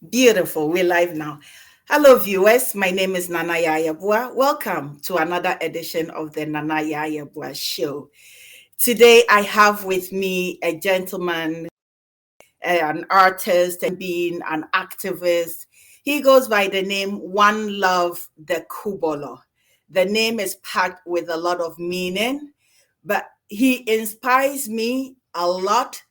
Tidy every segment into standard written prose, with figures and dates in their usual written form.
Beautiful. We're live now. Hello, viewers. My name is Nana Yayabua. Welcome to another edition of the Nana Yayabua Show. Today, I have with me a gentleman, an artist, and being an activist. He goes by the name WanLuv the Kubolor. The name is packed with a lot of meaning, but he inspires me a lot.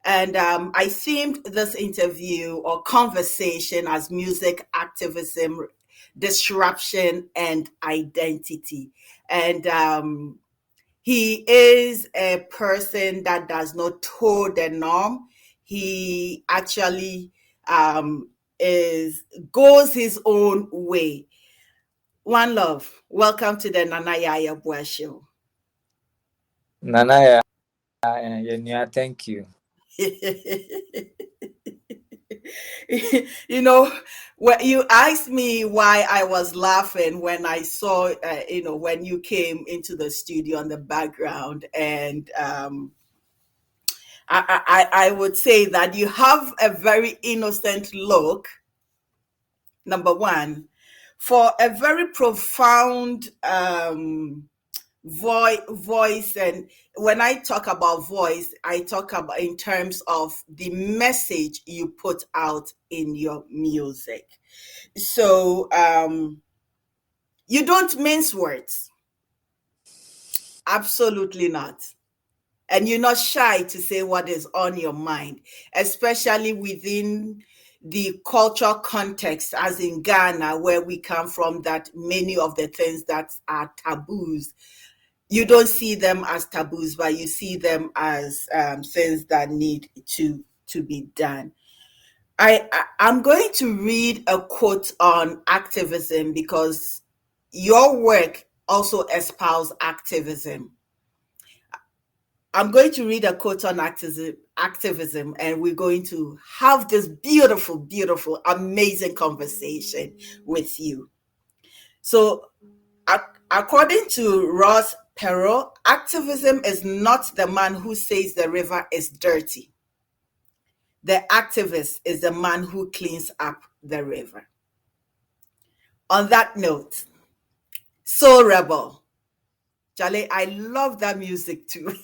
And I themed this interview or conversation as music, activism, disruption, and identity. And he is a person that does not toe the norm. He actually is goes his own way. One love. Welcome to the Nana Yayabua Show. Nana, thank you. You know, when you asked me why I was laughing when I saw, when you came into the studio on the background, and I would say that you have a very innocent look, number one, for a very profound voice. And when I talk about voice, I talk about in terms of the message you put out in your music. So you don't mince words. Absolutely not. And you're not shy to say what is on your mind, especially within the cultural context, as in Ghana, where we come from, that many of the things that are taboos, you don't see them as taboos, but you see them as things that need to be done. I'm going to read a quote on activism because your work also espouses activism. I'm going to read a quote on activism, and we're going to have this beautiful, beautiful, amazing conversation with you. So, according to Ross Perot, activism is not the man who says the river is dirty. The activist is the man who cleans up the river. On that note, Soul Rebel. Jale, I love that music too.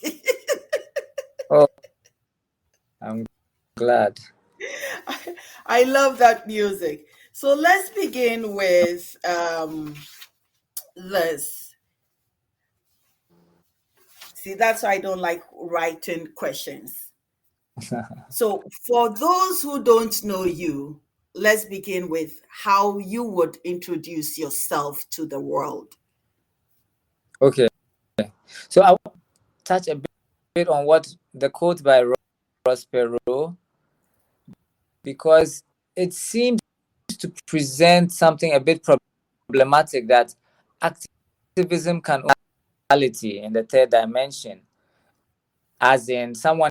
Oh, I'm glad. I love that music. So let's begin with this. See, that's why I don't like writing questions. So for those who don't know you, let's begin with how you would introduce yourself to the world. Okay. So I want to touch a bit on what the quote by Ross Perot, because it seems to present something a bit problematic, that activism can reality in the third dimension, as in someone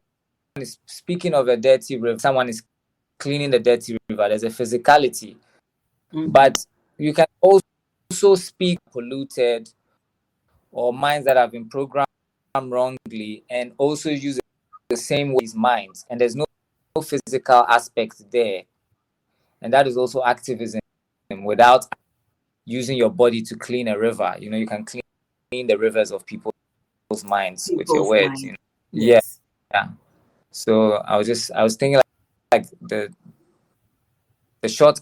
is speaking of a dirty river, someone is cleaning the dirty river. There's a physicality, but you can also speak polluted or minds that have been programmed wrongly, and also use the same way as minds, and there's no physical aspect there, and that is also activism without using your body to clean a river. You can clean the rivers of people's minds with your words. Yes. Yeah. So I was thinking like the short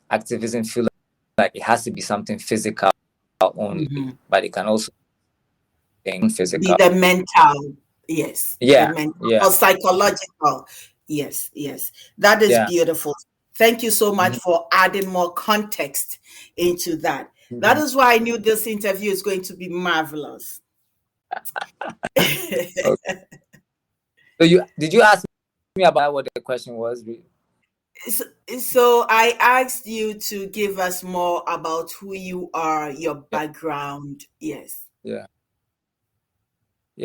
activism feel like it has to be something physical only, but it can also be physical. Be the mental, yes. Yeah. The mental or psychological. Yes. That is beautiful. Thank you so much for adding more context into that. That is why I knew this interview is going to be marvelous. Okay. So did you ask me about what the question was? So I asked you to give us more about who you are, your background. Yes. Yeah.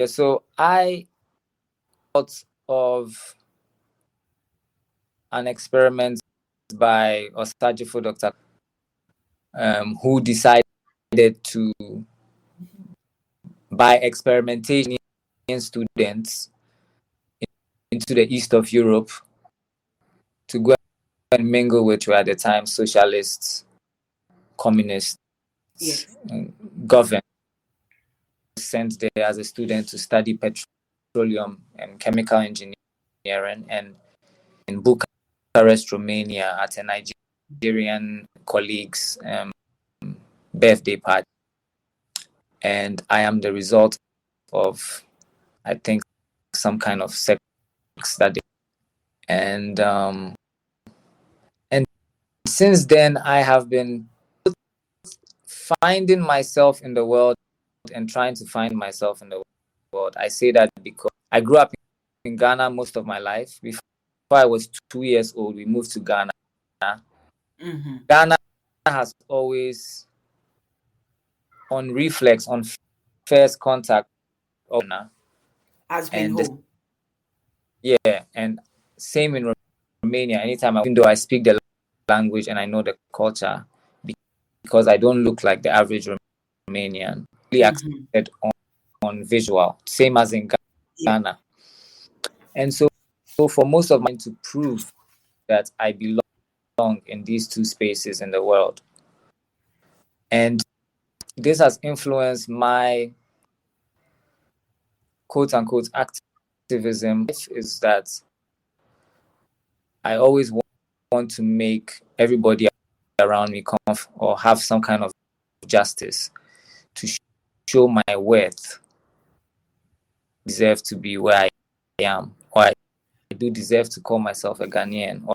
So I thought of an experiment by Osajifo Dr. Who decided to, by experimentation, students into the east of Europe to go and mingle with were at the time socialists, communists, Yes. government. Sent there as a student to study petroleum and chemical engineering, and in Bucharest, Romania, at a Nigerian colleague's birthday party. And I am the result of, I think, some kind of sex that day. And since then, I have been finding myself in the world and trying to find myself in the world. I say that because I grew up in Ghana most of my life. Before I was 2 years old, we moved to Ghana. Mm-hmm. Ghana has always, on reflex, on first contact, Has been and home. yeah, and same in Romania. Anytime, even though I speak the language and I know the culture, because I don't look like the average Romanian, really accepted on visual, same as in Ghana. And so for most of mine to prove that I belong in these two spaces in the world. And this has influenced my quote unquote activism, is that I always want to make everybody around me or have some kind of justice to show my worth. I deserve to be where I am, or I do deserve to call myself a Ghanaian, or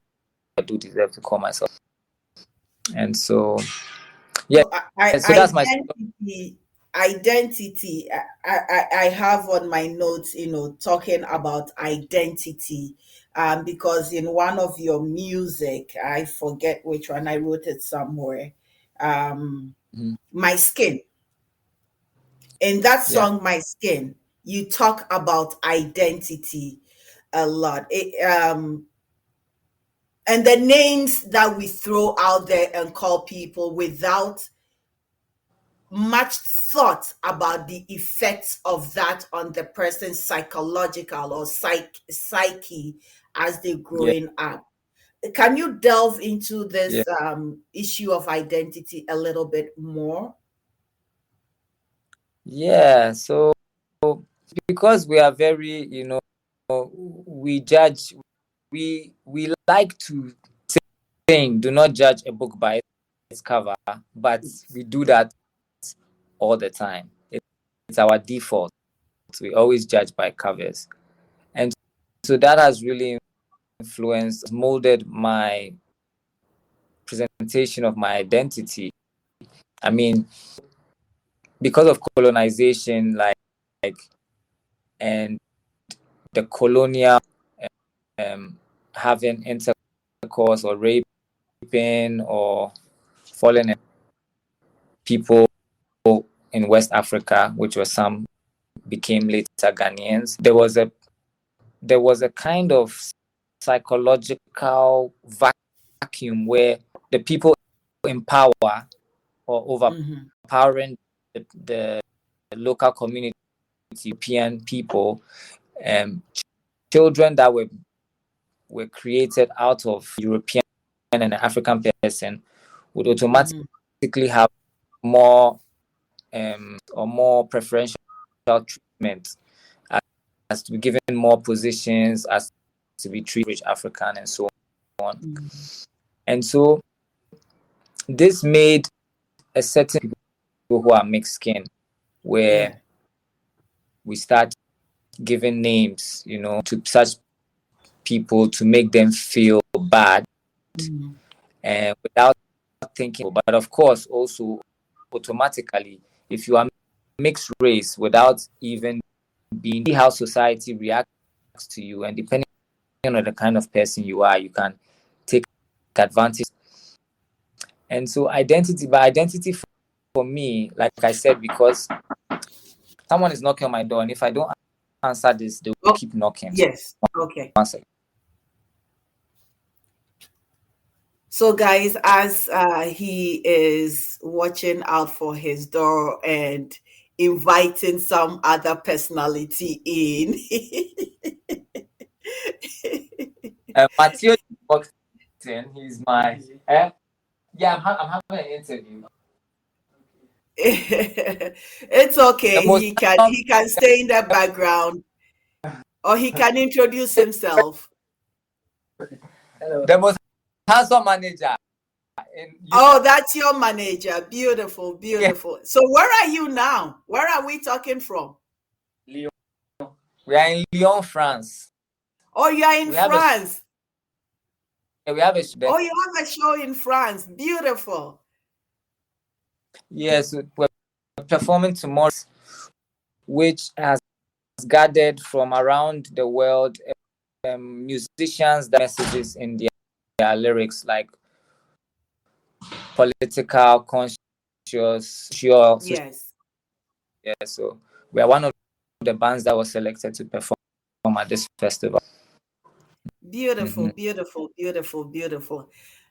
I do deserve to call myself. And so, yeah, so that's my Identity. Identity. I have on my notes, talking about identity. Because in one of your music, I forget which one, I wrote it somewhere. My Skin. In that song, My Skin, you talk about identity a lot. And the names that we throw out there and call people without much thought about the effects of that on the person's psychological or psyche as they're growing up. Can you delve into this issue of identity a little bit more? Yeah, so because we are very, we judge, we like to saying, do not judge a book by its cover, but we do that all the time. It's our default. We always judge by covers. And so that has really influenced, molded my presentation of my identity. I mean, because of colonization, and the colonial having intercourse or raping or falling people in West Africa, which were some became later Ghanaians. There was a kind of psychological vacuum where the people in power or overpowering the local community, European people, children that were created out of European and African person would automatically have more or more preferential treatment, as to be given more positions, as to be treated African, and so on. And so this made a certain people who are mixed skin, where we start giving names, to such people to make them feel bad, and without thinking. But of course, also automatically, if you are mixed race without even being, see how society reacts to you, and depending on the kind of person you are, you can take advantage. And so identity for me, like I said, because someone is knocking on my door, and if I don't answer this, they will keep knocking. Yes. Okay. So guys, as he is watching out for his door and inviting some other personality in. Matthew, He's my yeah. I'm having an interview. It's okay. The most He can stay in the background, or he can introduce himself. the most handsome manager. Oh, that's your manager. Beautiful, beautiful. Yeah. So where are you now? Where are we talking from? Lyon. We are in Lyon, France. Oh, you are in France. We have a show. Oh, you have a show in France. Beautiful. Yes, we're performing tomorrow, which has gathered from around the world musicians that messages in their lyrics, like political, conscious, yes. Yeah, so we are one of the bands that was selected to perform at this festival. Beautiful, beautiful, beautiful, beautiful.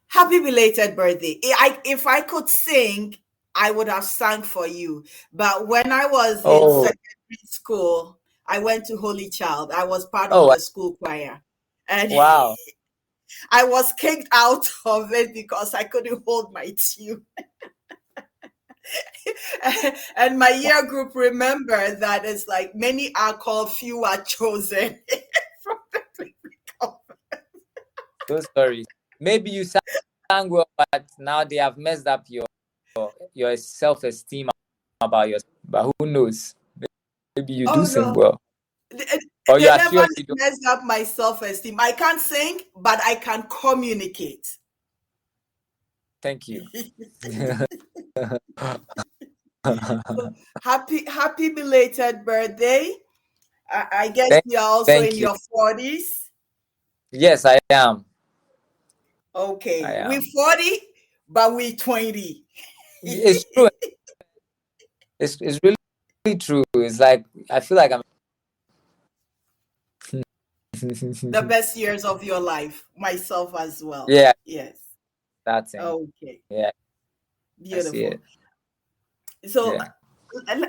Happy belated birthday. If I could sing, I would have sang for you. But when I was in secondary school, I went to Holy Child. I was part of the school choir. And wow. I was kicked out of it because I couldn't hold my tune. And my year group remembered that it's like many are called, few are chosen. So sorry. Maybe you sang well, but now they have messed up your self-esteem about yourself. But who knows? Maybe you do sing well. Or they never messed up my self-esteem. I can't sing, but I can communicate. Thank you. Happy belated birthday. I guess you're also in your 40s. Yes, I am. Okay. We're 40, but we're 20. It's true. It's really true. It's like I feel like I'm the best years of your life, myself as well. Yeah. Yes. That's it. Okay. Yeah. Beautiful. So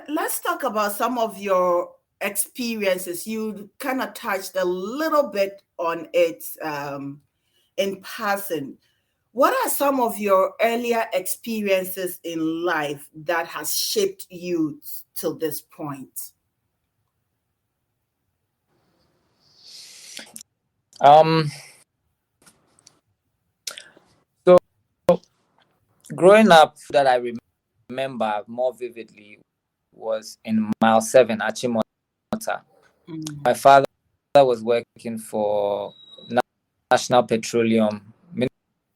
let's talk about some of your experiences. You kind of touched a little bit on it in passing. What are some of your earlier experiences in life that has shaped you till this point? So growing up, that I remember more vividly was in Mile 7, Achimota. My father was working for National Petroleum,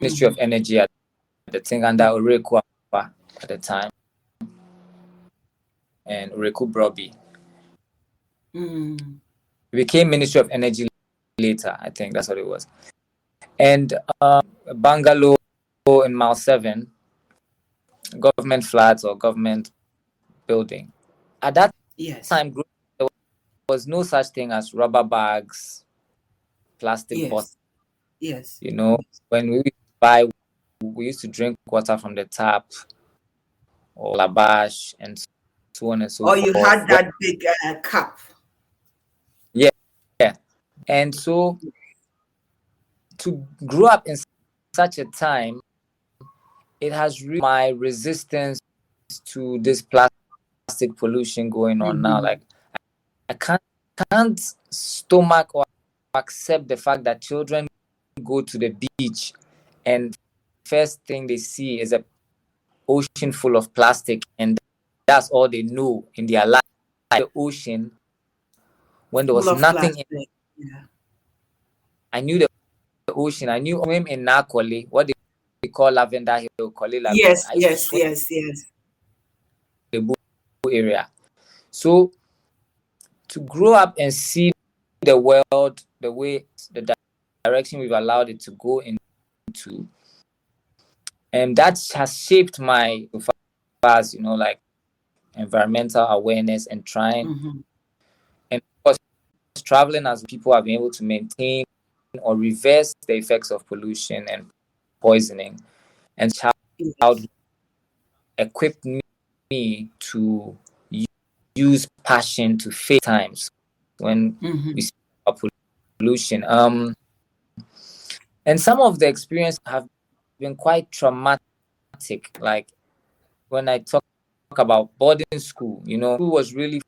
Ministry of Energy at the thing under Ureku at the time, and Ureku Broby. It became Ministry of Energy later, I think that's what it was. And bungalow in Mile 7, government flats or government building. At that time, there was no such thing as rubber bags, plastic bottles. Yes. You know, when we used to drink water from the tap or labash and so on and so forth. Or you had that big cup. Yeah. And so to grow up in such a time, it has really my resistance to this plastic pollution going on now. Like I can't stomach or accept the fact that children go to the beach and first thing they see is a ocean full of plastic, and that's all they know in their life. The ocean, when there was nothing in it. I knew the ocean. I knew swim in Nakoli, what they call Lavender Hill, Koli Lagoon. Yes. The area. So to grow up and see the world the way, the direction we've allowed it to go into, and that has shaped my as like environmental awareness and trying and of course traveling as people have been able to maintain or reverse the effects of pollution and poisoning, and child equipped me to use passion to face times when we speak about pollution. And some of the experiences have been quite traumatic. Like when I talk about boarding school, school was really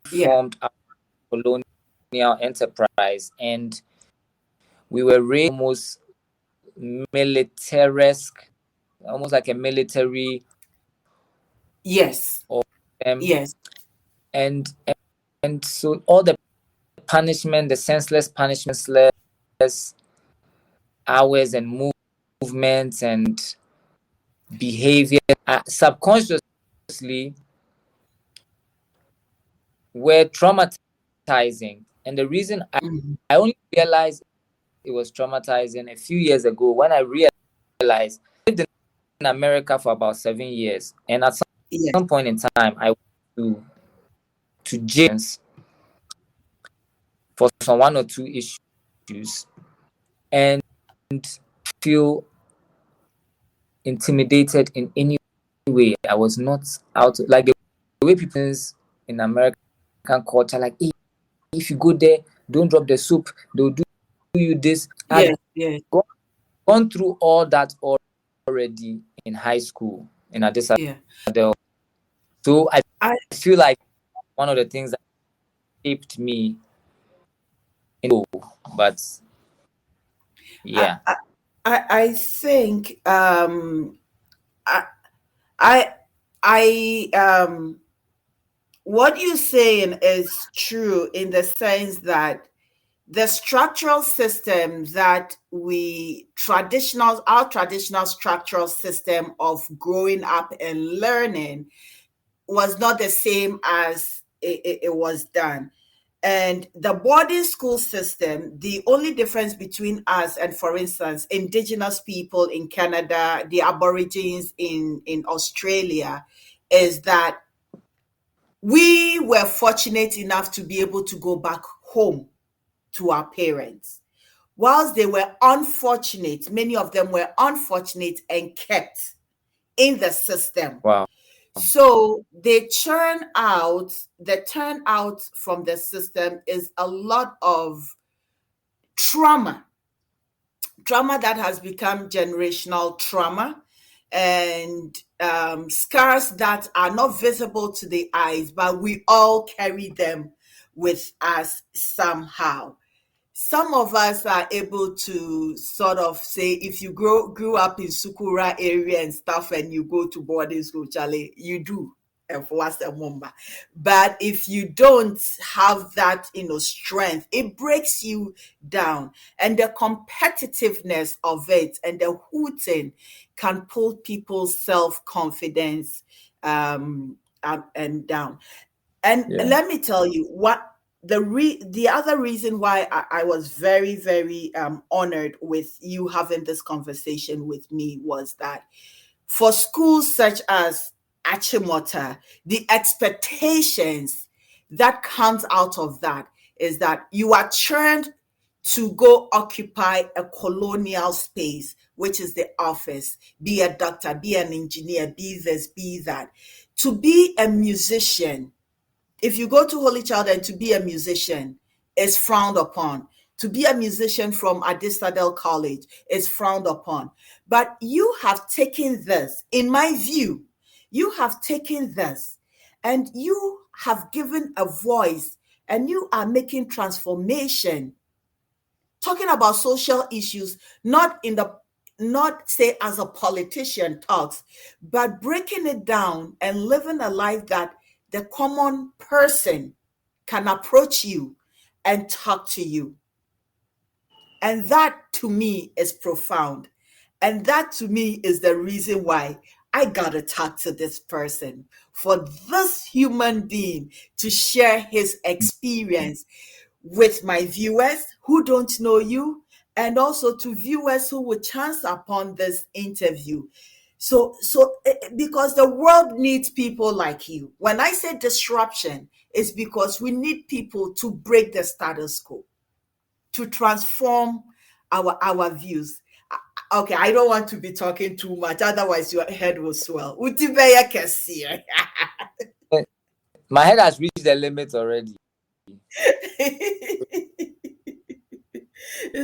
formed out of colonial enterprise, and we were raised almost militaresque, almost like a military. Yes. Or Yes. and and so all the punishment, the senseless punishment, senseless hours and movements and behavior, subconsciously were traumatizing. And the reason Mm-hmm. I only realized it was traumatizing a few years ago, when I realized I lived in America for about 7 years, and at Yes. some point in time I went to jail for some one or two issues, and feel intimidated in any way. I was not out like the way people in American culture, like, hey, if you go there, don't drop the soup, they'll do you this. I've Yes. Yes. gone through all that already in high school in Addis Yeah. Ababa. So I I feel like one of the things that shaped me but I yeah. I think I I what you're saying is true in the sense that the structural system that our traditional structural system of growing up and learning was not the same as it was done. And the boarding school system, the only difference between us and, for instance, indigenous people in Canada, the Aborigines in Australia, is that we were fortunate enough to be able to go back home to our parents. Whilst they were unfortunate, many of them were unfortunate and kept in the system. Wow. So the turnout from the system is a lot of trauma, trauma that has become generational trauma, and scars that are not visible to the eyes, but we all carry them with us somehow. Some of us are able to sort of say, if you grew up in Sukura area and stuff and you go to boarding school, Charlie, you do. And for what's the mumba. But if you don't have that, strength, it breaks you down. And the competitiveness of it and the hooting can pull people's self-confidence up and down. And Yeah. let me tell you what the other reason why I was very, very honored with you having this conversation with me was that for schools such as Achimota, the expectations that comes out of that is that you are churned to go occupy a colonial space, which is the office, be a doctor, be an engineer, be this, be that. To be a musician, if you go to Holy Child and to be a musician is frowned upon. To be a musician from Adisadel College is frowned upon. But you have taken this, in my view, you have taken this and you have given a voice and you are making transformation, talking about social issues, not say as a politician talks, but breaking it down and living a life that the common person can approach you and talk to you. And that to me is profound. And that to me is the reason why I gotta talk to this person, for this human being to share his experience with my viewers who don't know you, and also to viewers who will chance upon this interview. Because the world needs people like you. When I say disruption, it's because we need people to break the status quo, to transform our views. Okay, I don't want to be talking too much, otherwise your head will swell. Utibeya Kessie. My head has reached the limit already.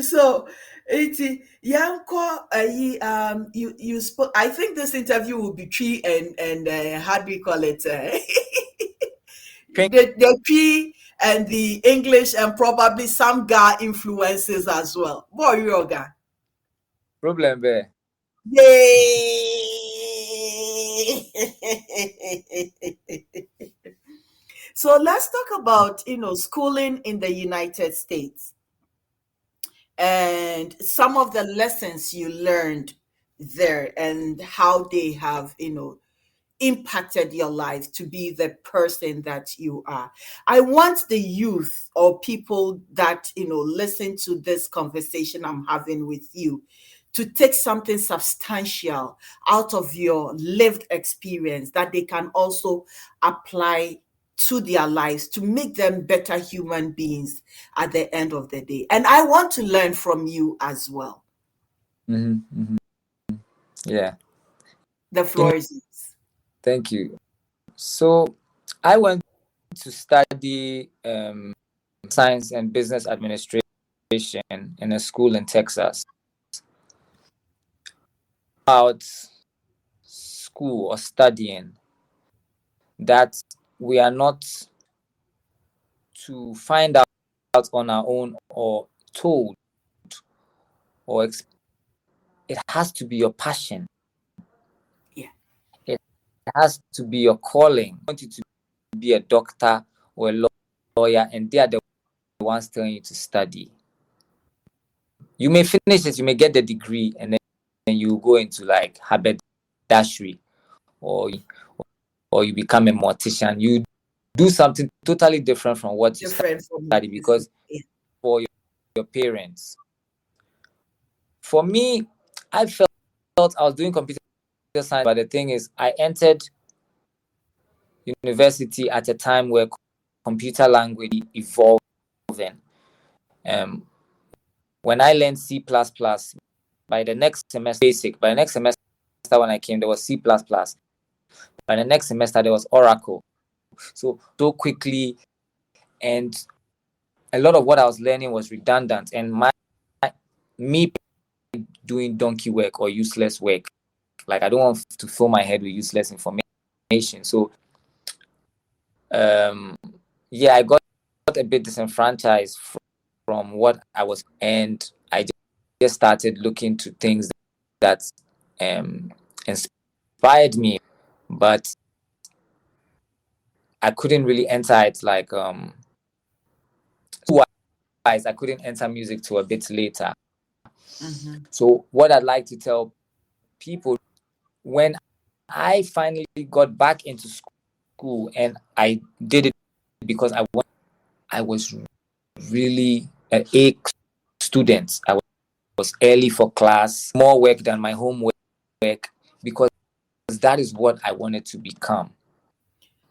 So Yanko, you spoke. I think this interview will be tree and how do you call it? Thank The tree and the English and probably some Ga influences as well. Boy, yoga. problem there. Yay! So let's talk about schooling in the United States and some of the lessons you learned there and how they have impacted your life to be the person that you are. I want the youth or people that listen to this conversation I'm having with you to take something substantial out of your lived experience that they can also apply to their lives to make them better human beings at the end of the day. And I want to learn from you as well. Yeah. The floor is yours. Thank you. So I went to study science and business administration in a school in Texas. About school or studying that we are not to find out on our own or told or it has to be your passion. Yeah. It has to be your calling. I want you to be a doctor or a lawyer, and they are the ones telling you to study. You may finish it, you may get the degree, and then you go into like haberdashery, or you become a mortician. You do something totally different from what you study because for your parents. For me, I felt I was doing computer science, but the thing is, I entered university at a time where computer language evolving. When I learned C++, by the next semester, basic. By the next semester, when I came, there was C++. By the next semester, there was Oracle. So quickly, and a lot of what I was learning was redundant. And me doing donkey work or useless work, like I don't want to fill my head with useless information. So, yeah, I got a bit disenfranchised from what I was, and I just started looking to things that inspired me, but I couldn't really enter it like I couldn't enter music till a bit later. Mm-hmm. So what I'd like to tell people, when I finally got back into school and I did it because I was really an A student. I was early for class, more work than my homework, because that is what I wanted to become.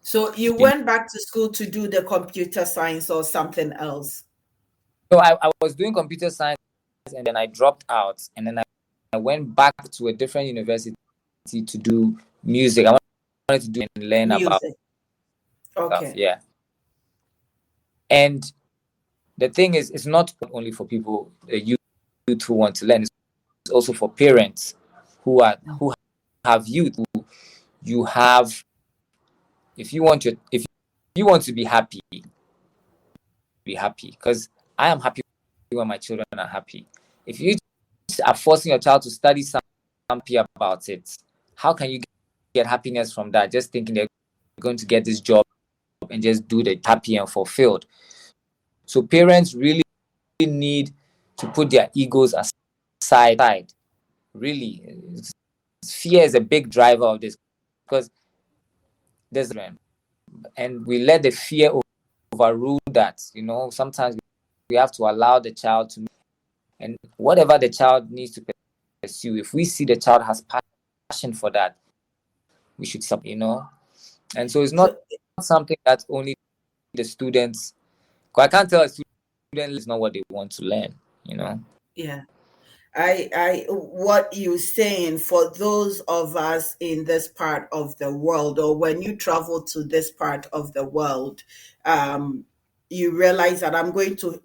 So you went back to school to do the computer science or something else? So I was doing computer science and then I dropped out, and then I went back to a different university to do music. I wanted to do and learn about stuff. Yeah. And the thing is, it's not only for people, youth who want to learn. It's also for parents who have youth. You have, if you want to be happy, because I am happy when my children are happy. If you are forcing your child to study something about it, how can you get happiness from that? Just thinking they're going to get this job and just do the happy and fulfilled. So parents really need to put their egos aside. Really, fear is a big driver of this, because there's, and we let the fear overrule that. Sometimes we have to allow the child to, and whatever the child needs to pursue. If we see the child has passion for that, we should support. And so it's not something that only the students. I can't tell a student it's not what they want to learn. Yeah. What you're saying, for those of us in this part of the world, or when you travel to this part of the world, you realize that I'm going to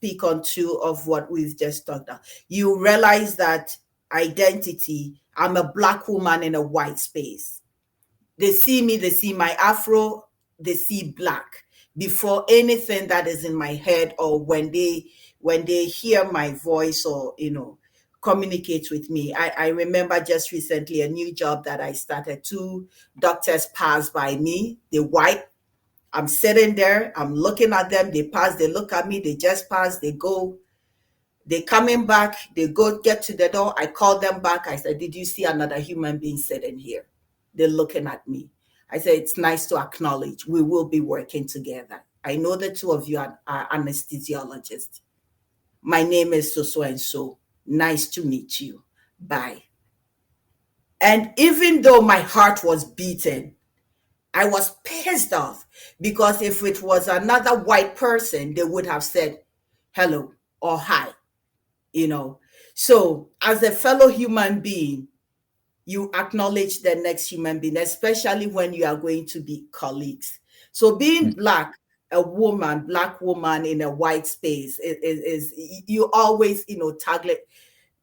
speak on two of what we've just talked about. You realize that identity, I'm a Black woman in a white space. They see me, they see my afro, they see Black before anything that is in my head, or when they hear my voice, or communicate with me. I remember just recently a new job that I started. Two doctors passed by me, they white. I'm sitting there, I'm looking at them, they pass, they look at me, they just pass, they go, they coming back, they go get to the door. I call them back. I said, did you see another human being sitting here? They're looking at me. I said, it's nice to acknowledge we will be working together. I know the two of you are anesthesiologists. My name is so and so. Nice to meet you. Bye. And even though my heart was beating, I was pissed off, because if it was another white person, they would have said hello or hi. So as a fellow human being, you acknowledge the next human being, especially when you are going to be colleagues. So being Black, Black woman in a white space is you always,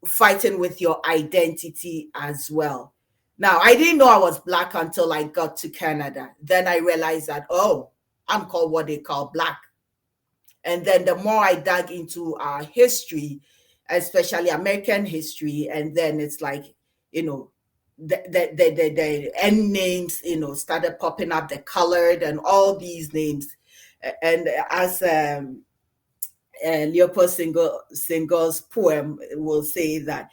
fighting with your identity as well. Now, I didn't know I was Black until I got to Canada. Then I realized that, I'm called what they call Black. And then the more I dug into our history, especially American history, and then it's like, the end names, started popping up, the colored and all these names. And as Leopold Senghor's poem will say that,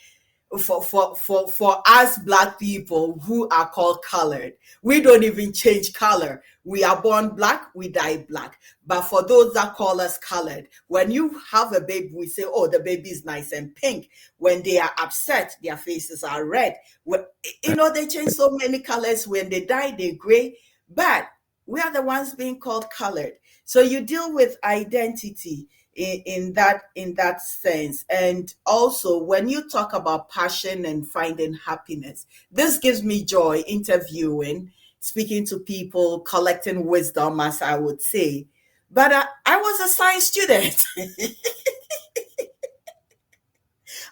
for us Black people who are called colored, we don't even change color. We are born Black, we die Black. But for those that call us colored, when you have a baby, we say, oh, the baby is nice and pink. When they are upset, their faces are red. They change so many colors. When they die, they're gray. But we are the ones being called colored. So you deal with identity in that sense. And also, when you talk about passion and finding happiness, this gives me joy, interviewing, speaking to people, collecting wisdom, as I would say. But I was a science student.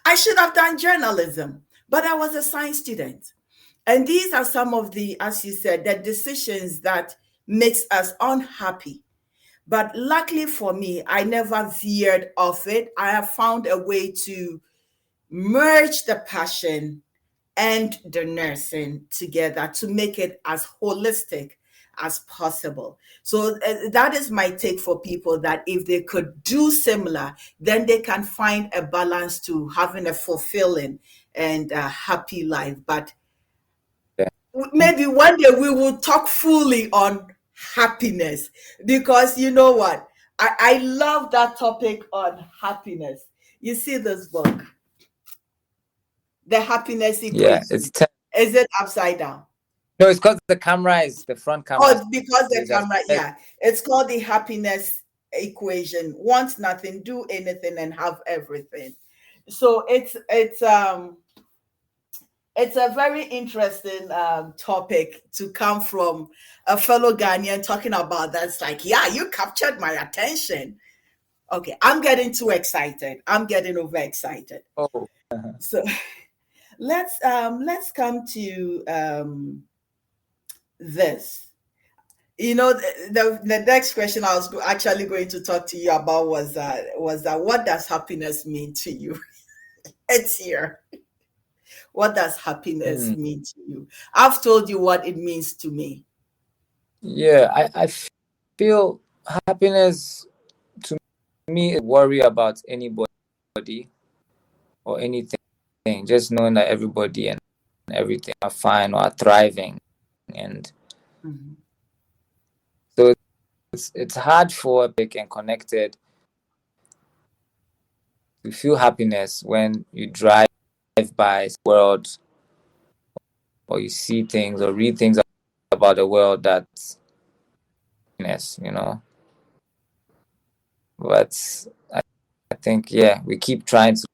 I should have done journalism, but I was a science student. And these are some of the, as you said, the decisions that makes us unhappy. But luckily for me, I never veered off it. I have found a way to merge the passion and the nursing together to make it as holistic as possible. So that is my take for people, that if they could do similar, then they can find a balance to having a fulfilling and a happy life. But maybe one day we will talk fully on happiness, because you know what? I love that topic on happiness. You see this book, The Happiness Yeah, Equation. Is it upside down? No, it's because the camera is the front camera. Oh, because the camera, yeah. It's called The Happiness Equation. Want nothing, do anything, and have everything. So it's a very interesting topic to come from a fellow Ghanaian talking about that. It's like, yeah, you captured my attention. Okay, I'm getting too excited. I'm getting overexcited. Oh. So let's come to this. The next question I was actually going to talk to you about was what does happiness mean to you? It's here. What does happiness mean to you? I've told you what it means to me. Yeah, I feel happiness to me is worry about anybody or anything. Just knowing that everybody and everything are fine or are thriving. And so it's hard for a big and connected to feel happiness when you drive by the world, or you see things or read things about the world that's happiness, But I think, yeah, we keep trying to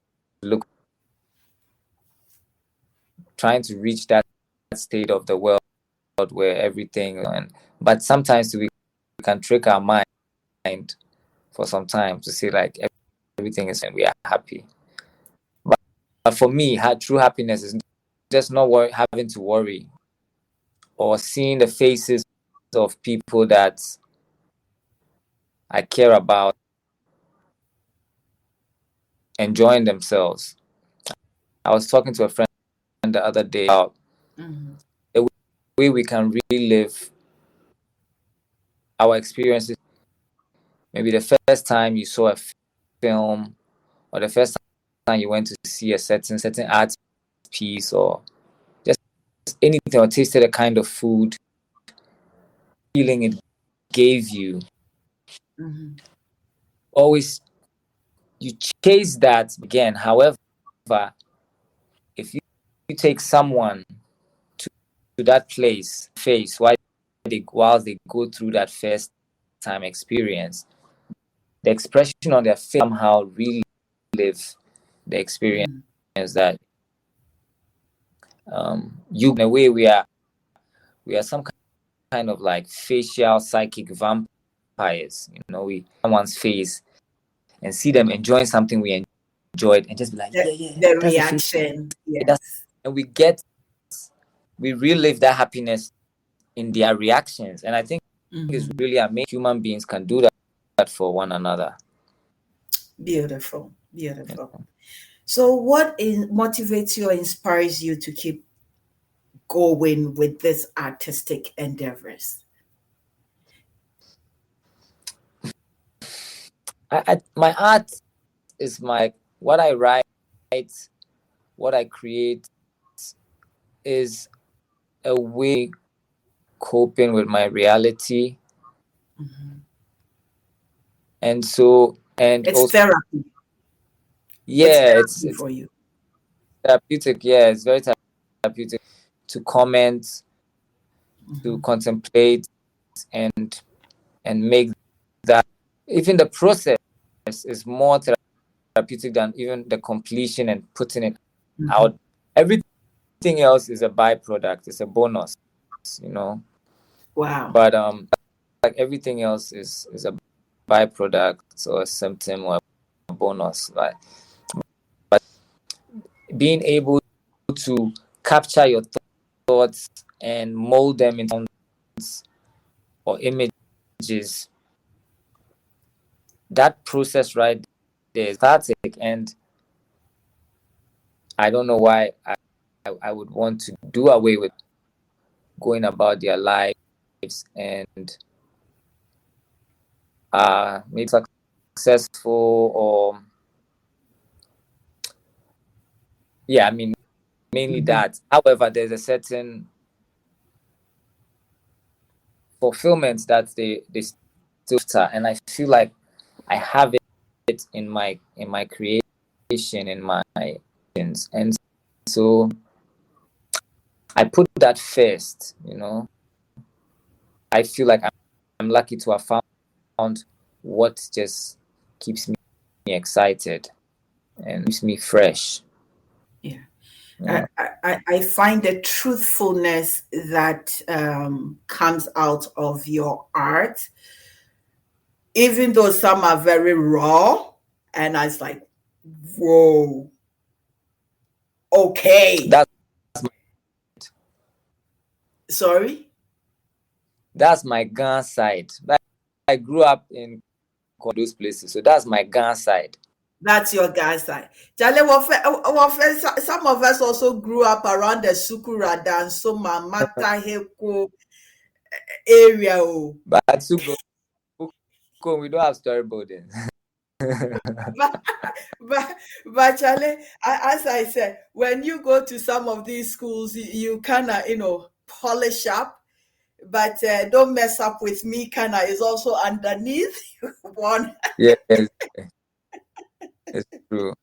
reach that state of the world where everything, but sometimes we can trick our mind for some time to say like everything is and we are happy. But for me, true happiness is just not having to worry or seeing the faces of people that I care about enjoying themselves. I was talking to a friend the other day about the way we can relive our experiences. Maybe the first time you saw a film, or the first time you went to see a certain art piece, or just anything, or tasted a kind of food, feeling it gave you. Always you chase that again. However, if you take someone to that place while they go through that first time experience, the expression on their face somehow relive the experience that you, in a way, we are some kind of like facial psychic vampires. We someone's face and see them enjoying something we enjoyed and just be like, the reaction. Yes. And we relive that happiness in their reactions. And I think it's really amazing human beings can do that for one another. Beautiful. So what motivates you or inspires you to keep going with this artistic endeavors? My art is what I write, what I create is a way coping with my reality. And so, and it's also therapy. It's for you. Therapeutic. Yeah, it's very therapeutic to comment, to contemplate, and make that. Even the process is more therapeutic than even the completion and putting it out. Everything else is a byproduct. It's a bonus, Wow. But like everything else is a byproduct or a symptom or a bonus. But being able to capture your thoughts and mold them into sounds or images, that process right there is cathartic. And I don't know why I would want to do away with going about their lives and maybe successful or mainly that. However, there's a certain fulfillment that they still have, and I feel like I have it in my creation, in my actions, and so I put that first. I feel like I'm lucky to have found what just keeps me excited and keeps me fresh. Yeah. I find the truthfulness that comes out of your art, even though some are very raw, and I was like, whoa, okay. Sorry? That's my Ghana side. I grew up in those places, so that's my Ghana side. That's your Ghana side. Some of us also grew up around the Sukura dance, so Mata Heko area. But we don't have storyboarding. but Charlie, as I said, when you go to some of these schools, you kind of polish up, but don't mess up with me. Kind of is also underneath one. Yes, it's true.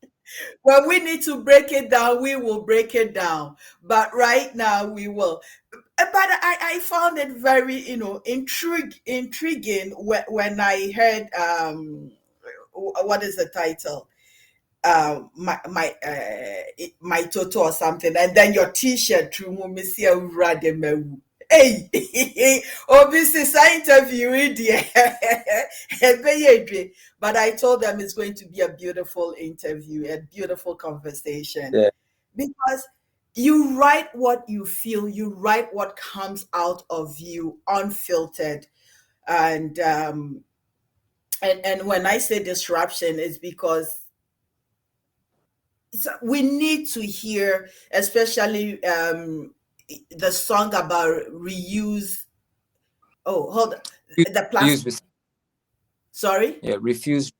When we need to break it down, we will break it down. But right now, we will. But I found it very, intriguing when I heard what is the title? My Toto or something, and then your T-shirt, Hey, obviously, I interviewed but I told them it's going to be a beautiful interview, a beautiful conversation, Yeah. because you write what you feel, you write what comes out of you, unfiltered, and and when I say disruption, it's because we need to hear, especially the song about reuse. Oh, hold on. The plastic. Refuse, Sorry. yeah, refuse,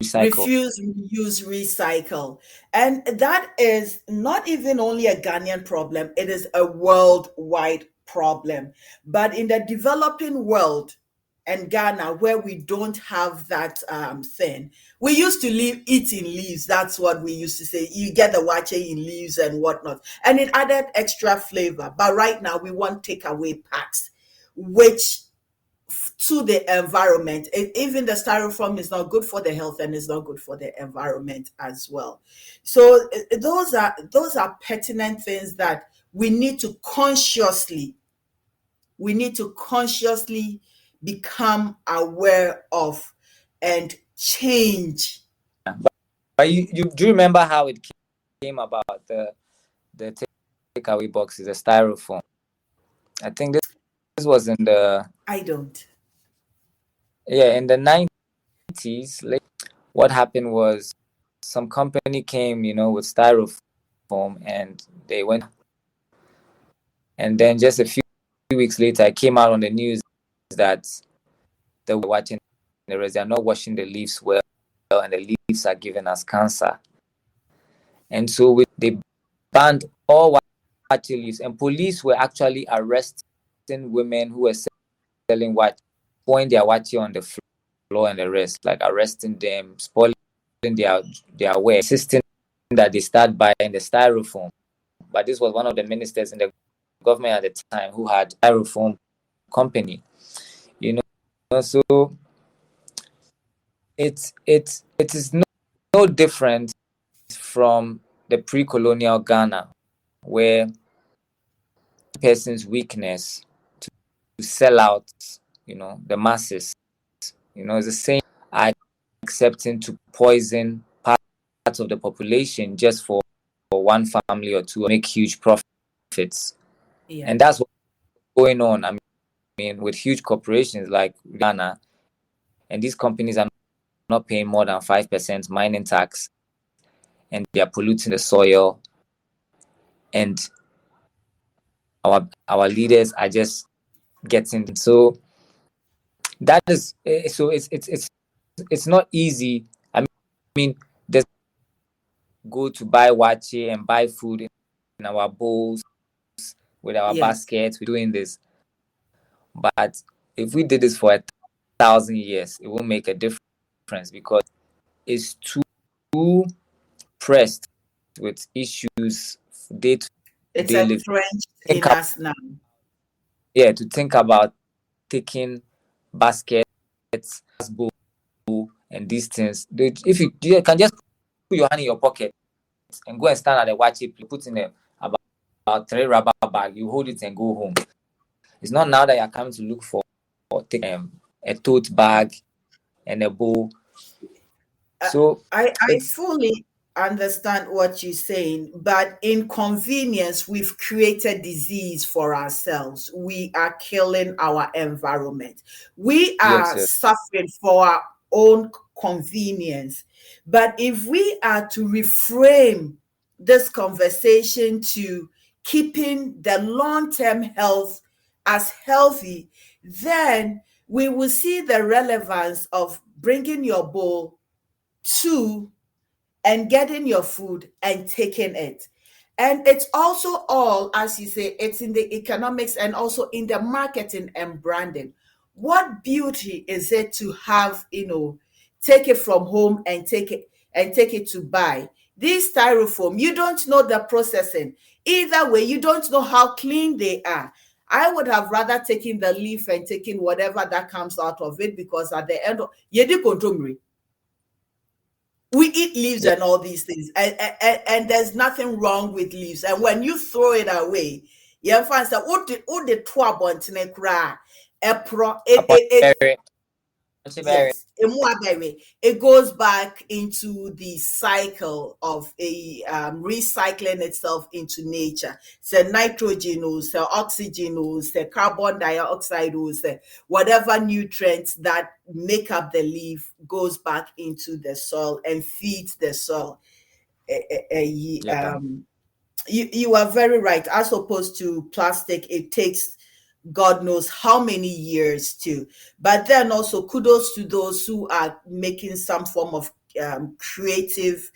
recycle. Refuse, reuse, recycle. And that is not even only a Ghanaian problem, it is a worldwide problem. But in the developing world and Ghana, where we don't have that thing, we used to eat in leaves. That's what we used to say. You get the wache in leaves and whatnot. And it added extra flavor. But right now, we want takeaway packs, which to the environment. Even the styrofoam is not good for the health and is not good for the environment as well. So those are pertinent things that we need to consciously become aware of and change. But you do you remember how it came about, the takeaway boxes, the styrofoam? I think this was in the I don't. in the 90s. Like, what happened was some company came, with styrofoam, and they went, and then just a few weeks later, it came out on the news that they were watching the rest. They are not washing the leaves well, and the leaves are giving us cancer. And so they banned all watch leaves, and police were actually arresting women who were selling watch, pouring their watch on the floor and the rest, like arresting them, spoiling their wear, insisting that they start buying the styrofoam. But this was one of the ministers in the government at the time who had styrofoam company, So it is no different from the pre-colonial Ghana, where person's weakness to sell out, the masses, it's the same, are accepting to poison parts of the population just for one family or two, make huge profits. Yeah. And that's what's going on. I mean, with huge corporations like Ghana, and these companies are not paying more than 5% mining tax, and they are polluting the soil, and our leaders are just getting. So that is, so it's not easy. I mean, there's go to buy wache and buy food in our bowls with our Yes. baskets. We're doing this, but if we did this for 1,000 years, it won't make a difference, because it's too pressed with issues day to It's day living. entrenched in us now. To think about taking baskets, bowl, and these things. If you can just put your hand in your pocket and go and stand at the watch it, put in about 3 rubber bag, you hold it and go home. It's not now that you're coming to look for take a tote bag and a bowl. So I fully understand what you're saying, but inconvenience, we've created disease for ourselves. We are killing our environment. We are yes. suffering for our own convenience. But if we are to reframe this conversation to keeping the long-term health as healthy, then we will see the relevance of bringing your bowl to and getting your food and taking it. And it's also all, as you say, it's in the economics and also in the marketing and branding. What beauty is it to have, take it from home and take it to buy? These styrofoam, you don't know the processing. Either way, you don't know how clean they are. I would have rather taken the leaf and taken whatever that comes out of it, because at the end of we eat leaves and all these things, and there's nothing wrong with leaves. And when you throw it away, Yeah, fans that what the twab on Tinekra, it yes, it goes back into the cycle of a recycling itself into nature. So nitrogen, so oxygen, so carbon dioxide, so whatever nutrients that make up the leaf goes back into the soil and feeds the soil. Yeah. You are very right. As opposed to plastic, it takes God knows how many years to. But then also kudos to those who are making some form of creative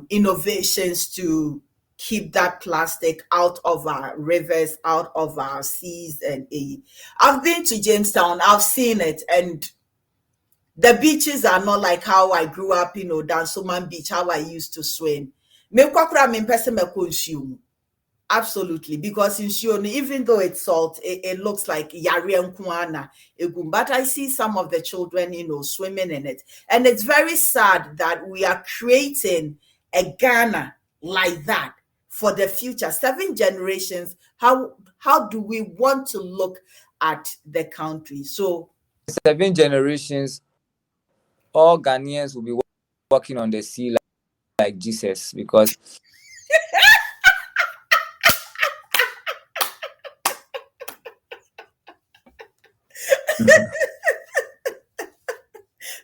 innovations to keep that plastic out of our rivers, out of our seas, and I've been to Jamestown. I've seen it, and the beaches are not like how I grew up, Dansoman Beach, how I used to swim. Me kwa kura me mpese me consume. Absolutely, because in Shion, even though it's salt, it looks like yari and kuana egum. But I see some of the children, swimming in it, and it's very sad that we are creating a Ghana like that for the future, 7 generations. How do we want to look at the country? So 7 generations, all Ghanaians will be walking on the sea like Jesus, because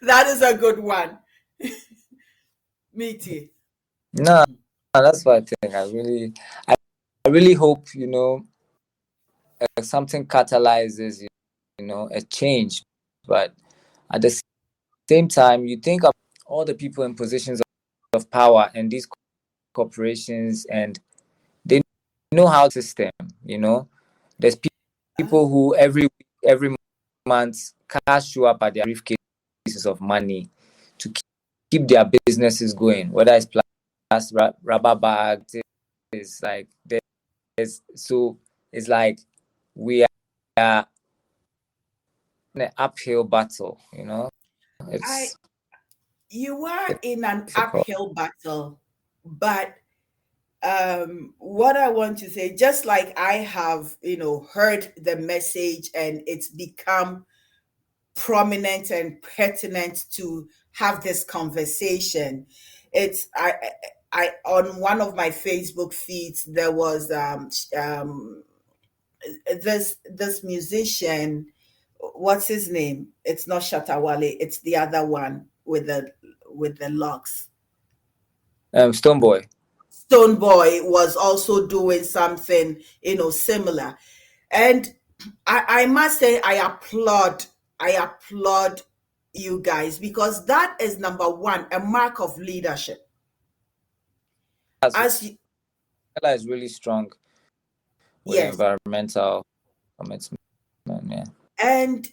that is a good one. Meaty. no, that's what I think. I really hope something catalyzes a change, but at the same time, you think of all the people in positions of power and these corporations, and they know how to system. There's people who every month cash show up at their briefcases of money to keep their businesses going, whether it's plastic, rubber bags. It's like it's like we are in an uphill battle. It's You are in an difficult. uphill battle, but what I want to say, just like I have, heard the message and it's become prominent and pertinent to have this conversation. It's I on one of my Facebook feeds there was this musician, what's his name? It's not Shatawale, it's the other one with the locks. Stone Boy. Stone Boy was also doing something, similar. And I must say I applaud you guys, because that is number one, a mark of leadership. As you, Ella is really strong with yes. environmental commitment. Yeah. And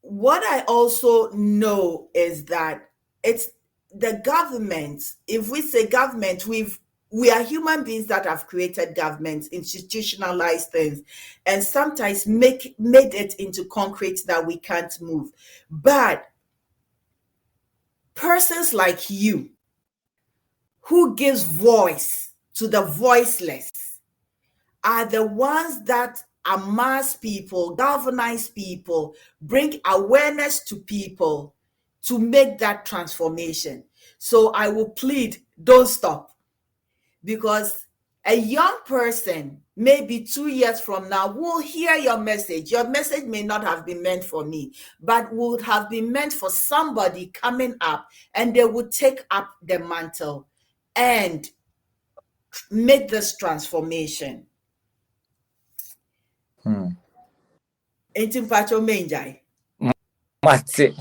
what I also know is that it's the government. If we say government, we are human beings that have created governments, institutionalized things, and sometimes made it into concrete that we can't move. But persons like you, who gives voice to the voiceless, are the ones that amass people, galvanize people, bring awareness to people to make that transformation. So I will plead, don't stop, because a young person, maybe 2 years from now, will hear your message. Your message may not have been meant for me, but would have been meant for somebody coming up, and they would take up the mantle and make this transformation. Enti mpacho menjai. Mate.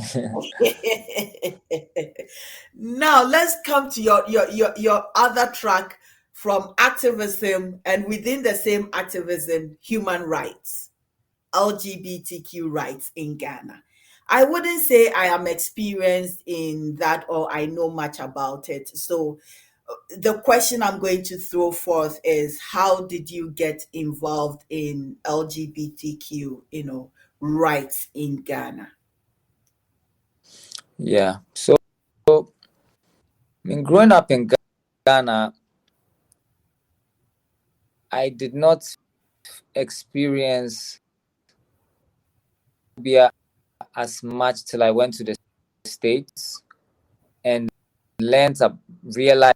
Now let's come to your other track from activism, and within the same activism, human rights, LGBTQ rights in Ghana. I wouldn't say I am experienced in that or I know much about it. So the question I'm going to throw forth is, how did you get involved in LGBTQ, rights in Ghana? Yeah. So, growing up in Ghana, I did not experience phobia as much till I went to the States and learned to realize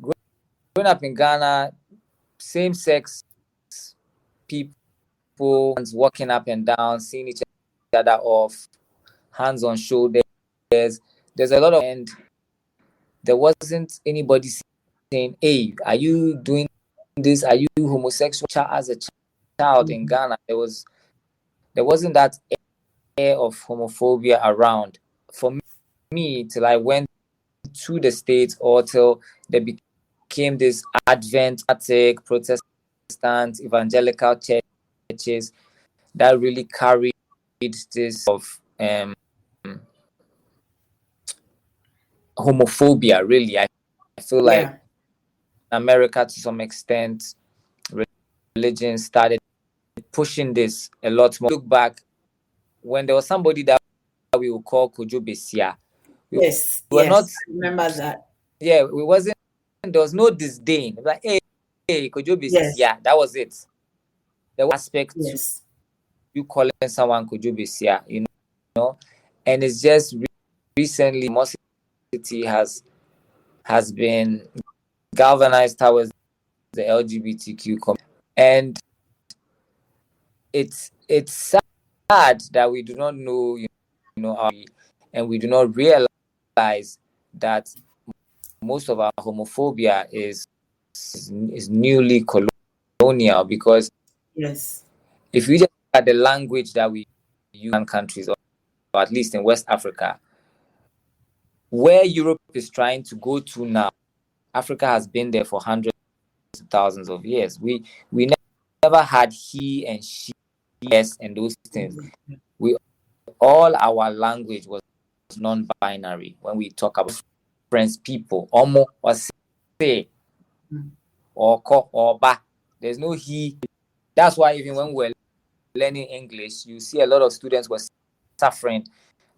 growing up in Ghana, same sex people walking up and down, seeing each other off, hands on shoulders. There's a lot of, and there wasn't anybody saying, "Hey, are you doing this? Are you homosexual?" As a child in Ghana, there wasn't that air of homophobia around. For me, till I went to the States or till they became this Advent, Protestant, evangelical churches that really carried this of homophobia. Really, I feel like America, to some extent, religion started pushing this a lot more. Look back when there was somebody that we would call Kojo Besia. We were not. I remember that. Yeah, we wasn't. There was no disdain. Like, hey, Kojo Besia. That was it. There was aspect to you calling someone Kojo Besia, you know, and it's just recently more city has been galvanized towards the LGBTQ community, and it's sad that we do not know, and we do not realize that most of our homophobia is newly colonial, because if you just look at the language that we use in countries, or at least in West Africa, where Europe is trying to go to now, Africa has been there for hundreds of thousands of years. We never had he and she, yes, and those things. All our language was non-binary. When we talk about friends, people, omo or say, or ko or ba, there's no he. That's why even when we're learning English, you see a lot of students were suffering,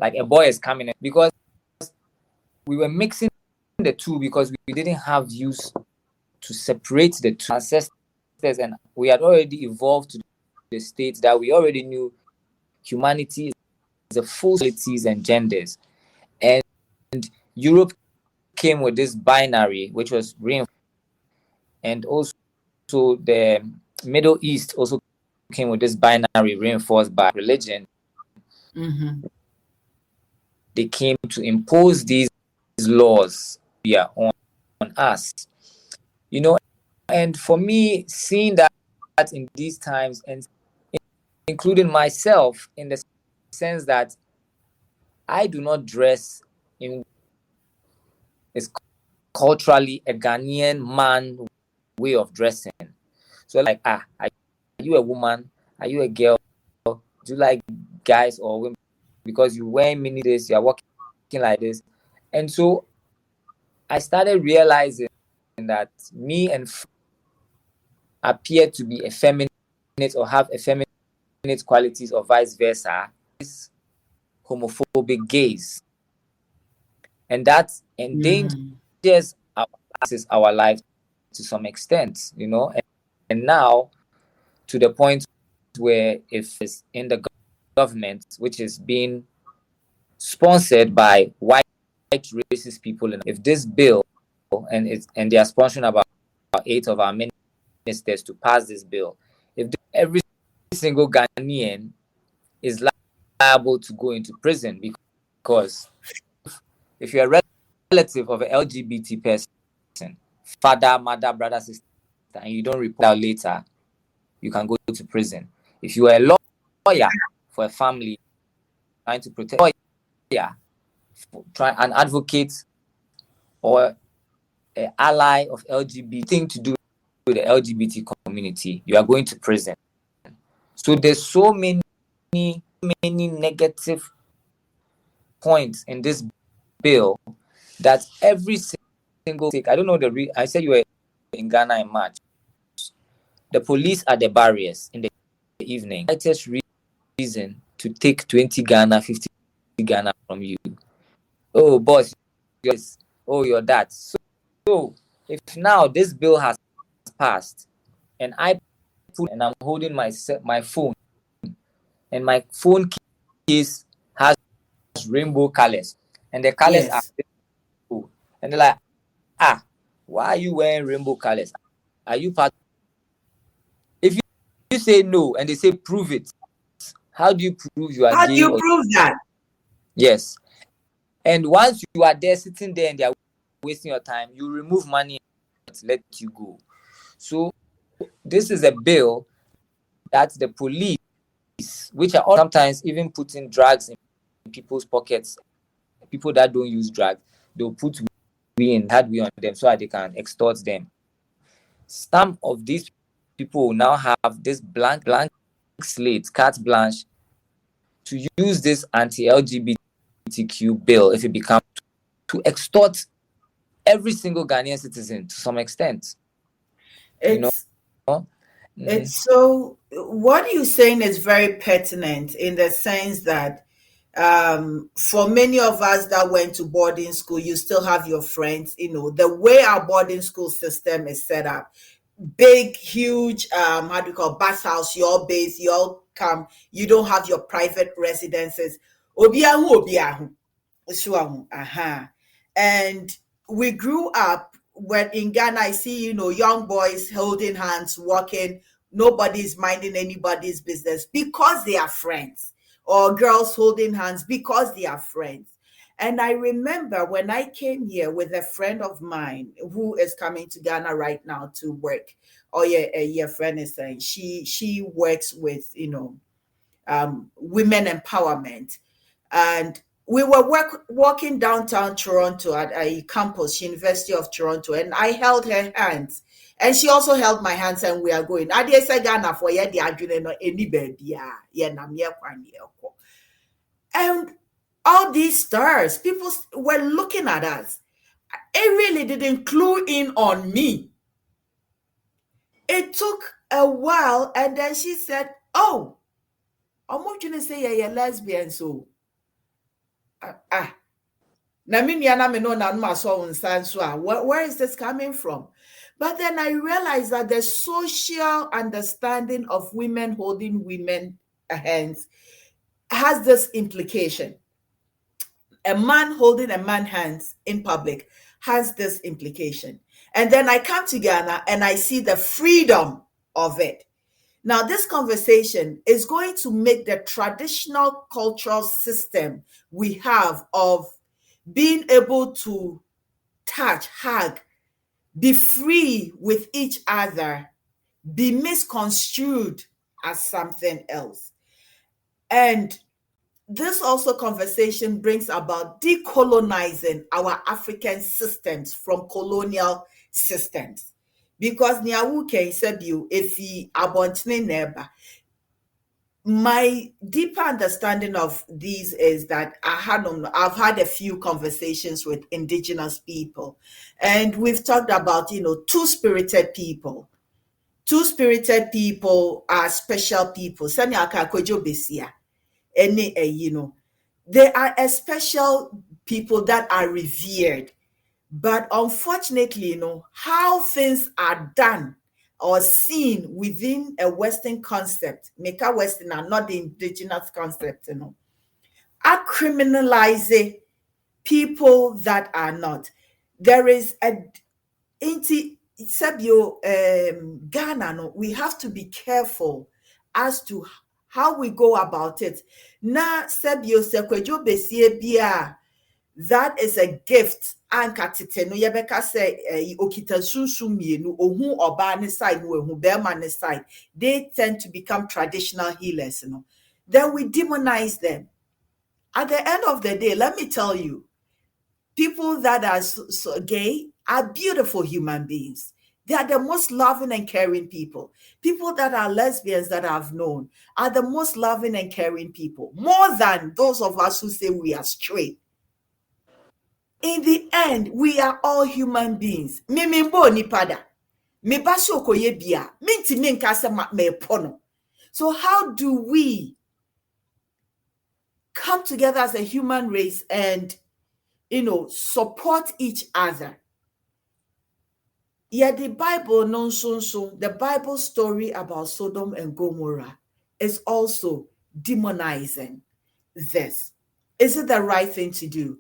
like a boy is coming in, because we were mixing the two, because we didn't have use to separate the two ancestors, and we had already evolved to the state that we already knew humanity is the full qualities and genders. And Europe came with this binary, which was reinforced, and also the Middle East also came with this binary reinforced by religion. They came to impose these laws on us, and for me, seeing that in these times, and including myself, in the sense that I do not dress in is culturally a Ghanaian man way of dressing. So like, are you a woman? Are you a girl? Do you like guys or women? Because you wear mini this, you're walking like this. And so I started realizing that me and appear to be effeminate or have effeminate qualities, or vice versa. This homophobic gaze. And that endangers our life to some extent, and now to the point where if it's in the government, which is being sponsored by white racist people, and if this bill, and they are sponsoring about 8 of our ministers to pass this bill, if every single Ghanaian is liable to go into prison, because if you're a relative of an LGBT person, father, mother, brother, sister, and you don't report out later, you can go to prison. If you are a lawyer for a family trying to protect, an advocate or an ally of LGBT, thing to do with the LGBT community, you are going to prison. So there's so many negative points in this bill that every single I don't know I said you were in Ghana in March. The police are the barriers in the evening. Greatest reason to take 20 Ghana, 50 Ghana from you. Oh, boss, yes. Oh, you're that. So if now this bill has passed, and I put, and I'm holding my phone, and my phone case has rainbow colors, and the colors are Yes. rainbow. And they're like, why are you wearing rainbow colors? Are you part? If you say no and they say prove it, how do you prove you are How do gay? you Or prove that? yes, and once you are there sitting there and they are wasting your time, you remove money and let you go. So this is a bill that the police, which are sometimes even putting drugs in people's pockets, people that don't use drugs, they'll put hard way on them so that they can extort them. Some of these people will now have this blank slate, carte blanche, to use this anti-LGBTQ bill if it becomes to extort every single Ghanaian citizen to some extent. You know. It's Mm-hmm. so what you're saying is very pertinent in the sense that for many of us that went to boarding school, you still have your friends. The way our boarding school system is set up, big, huge, how do you call, bus house, your base, you all come, you don't have your private residences. Obiahu, obiahu. Sure. And we grew up when in Ghana, I see, young boys holding hands, walking, nobody's minding anybody's business because they are friends, or girls holding hands because they are friends. And I remember when I came here with a friend of mine who is coming to Ghana right now to work. Oh yeah, your friend is saying she works with women empowerment, and we were walking downtown Toronto at a campus, University of Toronto, and I held her hands, and she also held my hands, and we are going. I did say Ghana for the adwene no any baby and all these stars, people were looking at us. It really didn't clue in on me. It took a while, and then she said, "Oh, I'm not going to say you're lesbian, so na me nua na me no na no aso nsa nso a where is this coming from?" But then I realized that the social understanding of women holding women hands has this implication. A man holding a man hands in public has this implication. And then I come to Ghana and I see the freedom of it. Now, this conversation is going to make the traditional cultural system we have of being able to touch, hug, be free with each other, be misconstrued as something else. And this also conversation brings about decolonizing our African systems from colonial systems. Because Nyawu Ken Sebiu, if he abontine neba, my deeper understanding of these is that I've had a few conversations with indigenous people, and we've talked about two-spirited people. Two-spirited people are special people. Sani aka kojo besia. They are a special people that are revered. But unfortunately, how things are done or seen within a Western concept, make a Western and not the indigenous concept, are criminalizing people that are not. There is a Sabio Ghana, no, we have to be careful as to how we go about it. Na Sabio Sekwejo Besie Bia, that is a gift. Anka tete no yebeka say okita sunsun mienu ohun oba ne side no ehun bema ne side. They tend to become traditional healers, Then we demonize them. At the end of the day, let me tell you, people that are so gay are beautiful human beings. They are the most loving and caring people. People that are lesbians that I've known are the most loving and caring people, more than those of us who say we are straight. In the end, we are all human beings. Mimimbo nipada. Mibasho koye bia. Minti minkase me pono. So how do we come together as a human race and support each other? Yeah, the Bible, the Bible story about Sodom and Gomorrah is also demonizing this. Is it the right thing to do?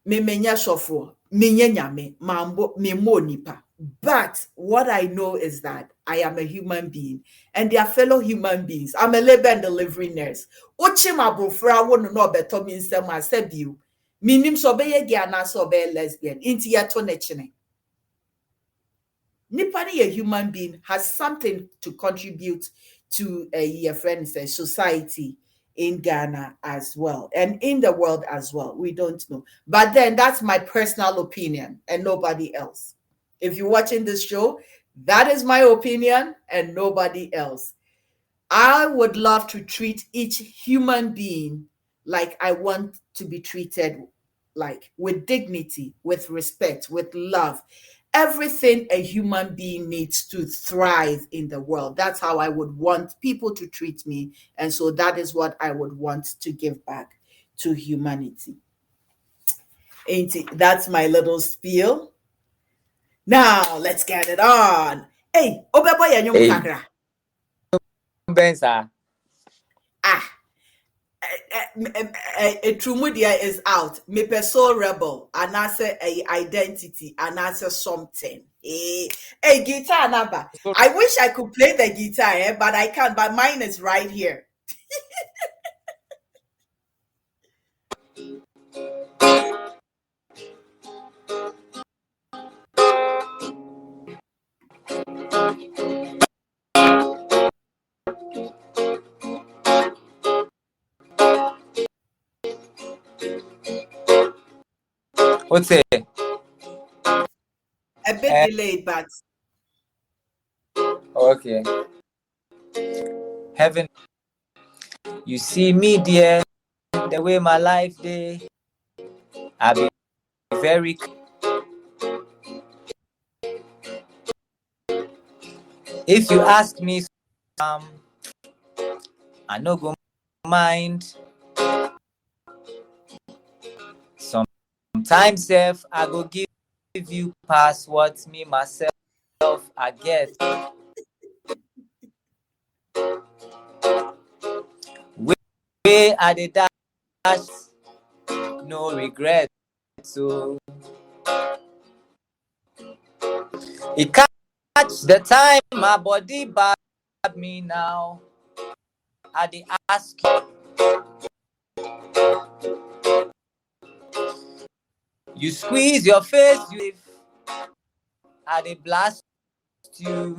Memenya shofo, menyenyame, mambo, memonipa. But what I know is that I am a human being and they are fellow human beings. I'm a labor and delivery nurse. Ochima brofra wonu no beto mi nsem asebiu. Minim so beye gay na so be lesbian. Inti ya to nechine. Nipani, a human being, has something to contribute to a friend says society in Ghana as well and in the world as well. We don't know. But then that's my personal opinion and nobody else. If you're watching this show, that is my opinion and nobody else. I would love to treat each human being like I want to be treated, like with dignity, with respect, with love. Everything a human being needs to thrive in the world. That's how I would want people to treat me. And so that is what I would want to give back to humanity. Ain't it? That's my little spiel. Now let's get it on. Hey, Obeboy Anyum Hey, Kakra. Benza. Ah, Trumudia is out. Me perso rebel, and I say a identity, and I say something. A guitar number. So, I wish I could play the guitar, but I can't. But mine is right here. what's it? A bit delayed, but Okay. Heaven, you see me, dear, the way my life day. I be very. If you ask me, I no go mind. Sometimes, if I go give you pass what me myself I get. Way I the dash, no regret. So it catch the time my body bad me now. I dey ask you squeeze your face, you I dey blast you.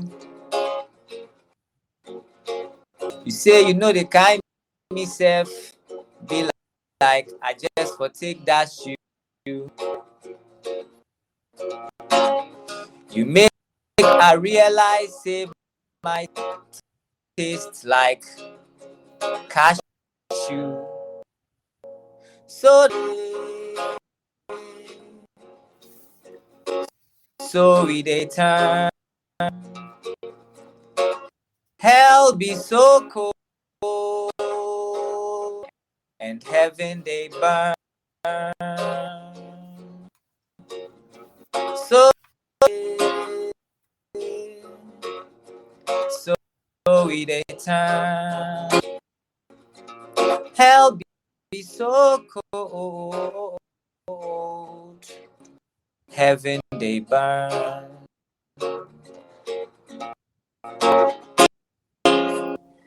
You say you know the kind me self be like I just for take that shoe. You make I realize say my taste like cashew. So we dey turn. Hell be so cold and heaven they burn. So we they turn. Hell be so cold. Heaven they burn.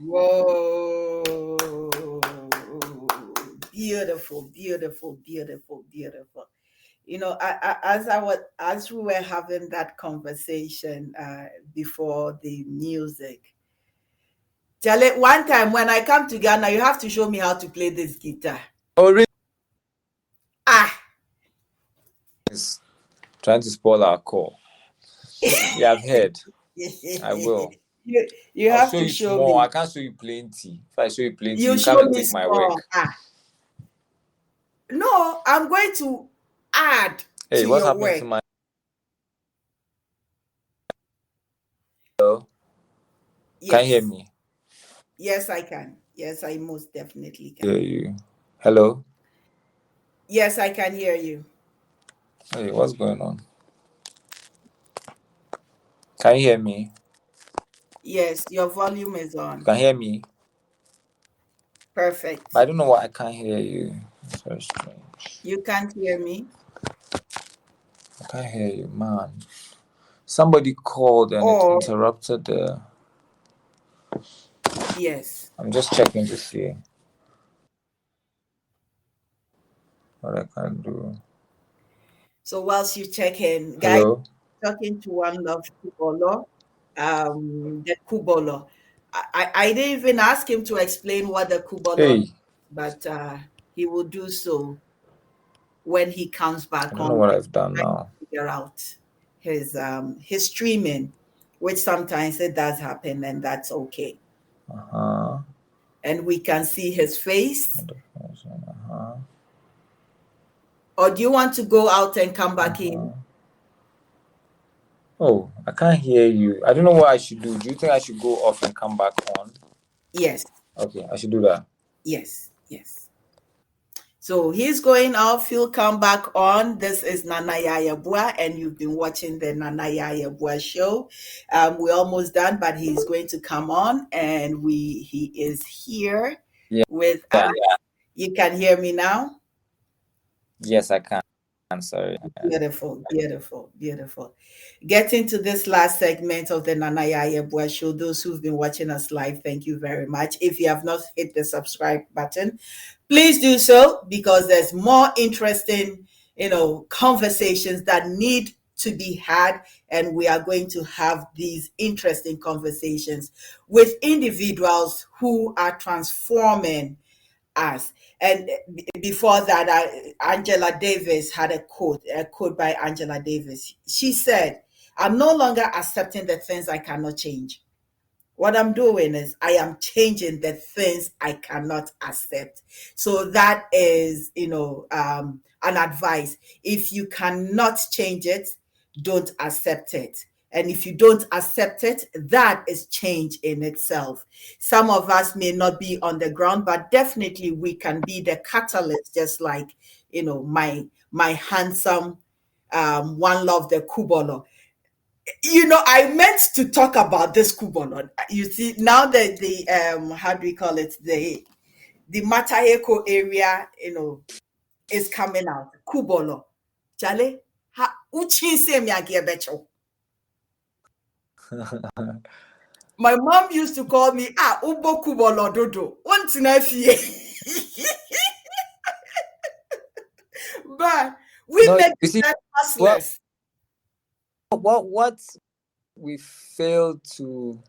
whoa, beautiful, beautiful, beautiful, beautiful. You know, as we were having that conversation before the music, Jale, one time when I come to Ghana, you have to show me how to play this guitar. Oh, really? Ah, It's trying to spoil our call. Yeah, I've heard. I will. you I'll have show to you show small. I me. can't show you plenty. If I show you plenty, You you show can't me take my small. work. Ah, no, I'm going to add Hey, to what's your happening work. to my? Hello? Can you hear Yes, me? yes, I can. Yes, I most definitely can. Hear you. Hello? Yes, I can hear you. Hey, what's going on? Can you hear me? Yes, your volume is on. You can hear me? Perfect. But I don't know why I can't hear you. It's very strange. You can't hear me? I can't hear you, man. Somebody called and it interrupted the... Yes. I'm just checking to see what I can do. So whilst you check in, guys, Hello? talking to WanLuv the Kubolor, the Kubolor. I didn't even ask him to explain what the Kubolor is, but he will do so when he comes back I don't know on. what I've done now. Figure out his streaming, which sometimes it does happen, and that's okay. And we can see his face. Or do you want to go out and come back in? Oh, I can't hear you. I don't know what I should do. Do you think I should go off and come back on? Yes. Okay, I should do that. Yes, yes. So he's going off. He'll come back on. This is Nana Yayabua, and you've been watching the Nana Yayabua show. We're almost done, but he's going to come on, and he is here with us. You can hear me now? Yes, I can. I'm sorry. Beautiful, beautiful, beautiful. Getting to this last segment of the Nana Yayabua show, those who've been watching us live, thank you very much. If you have not hit the subscribe button, please do so, because there's more interesting, conversations that need to be had, and we are going to have these interesting conversations with individuals who are transforming us. And before that, Angela Davis had a quote by Angela Davis. She said, "I'm no longer accepting the things I cannot change. What I'm doing is I am changing the things I cannot accept." So that is, an advice. If you cannot change it, don't accept it. And if you don't accept it, that is change in itself. Some of us may not be on the ground, but definitely we can be the catalyst, just like, my handsome WanLuv the Kubolor. I meant to talk about this Kubolor. You see, now that the how do we call it, the Mataheko area, is coming out. Kubolor. Chale, ha uchin se mi agebecho. My mom used to call me Ubo Kubolor Dodo. One fie. But we made that hustlers. What we failed to,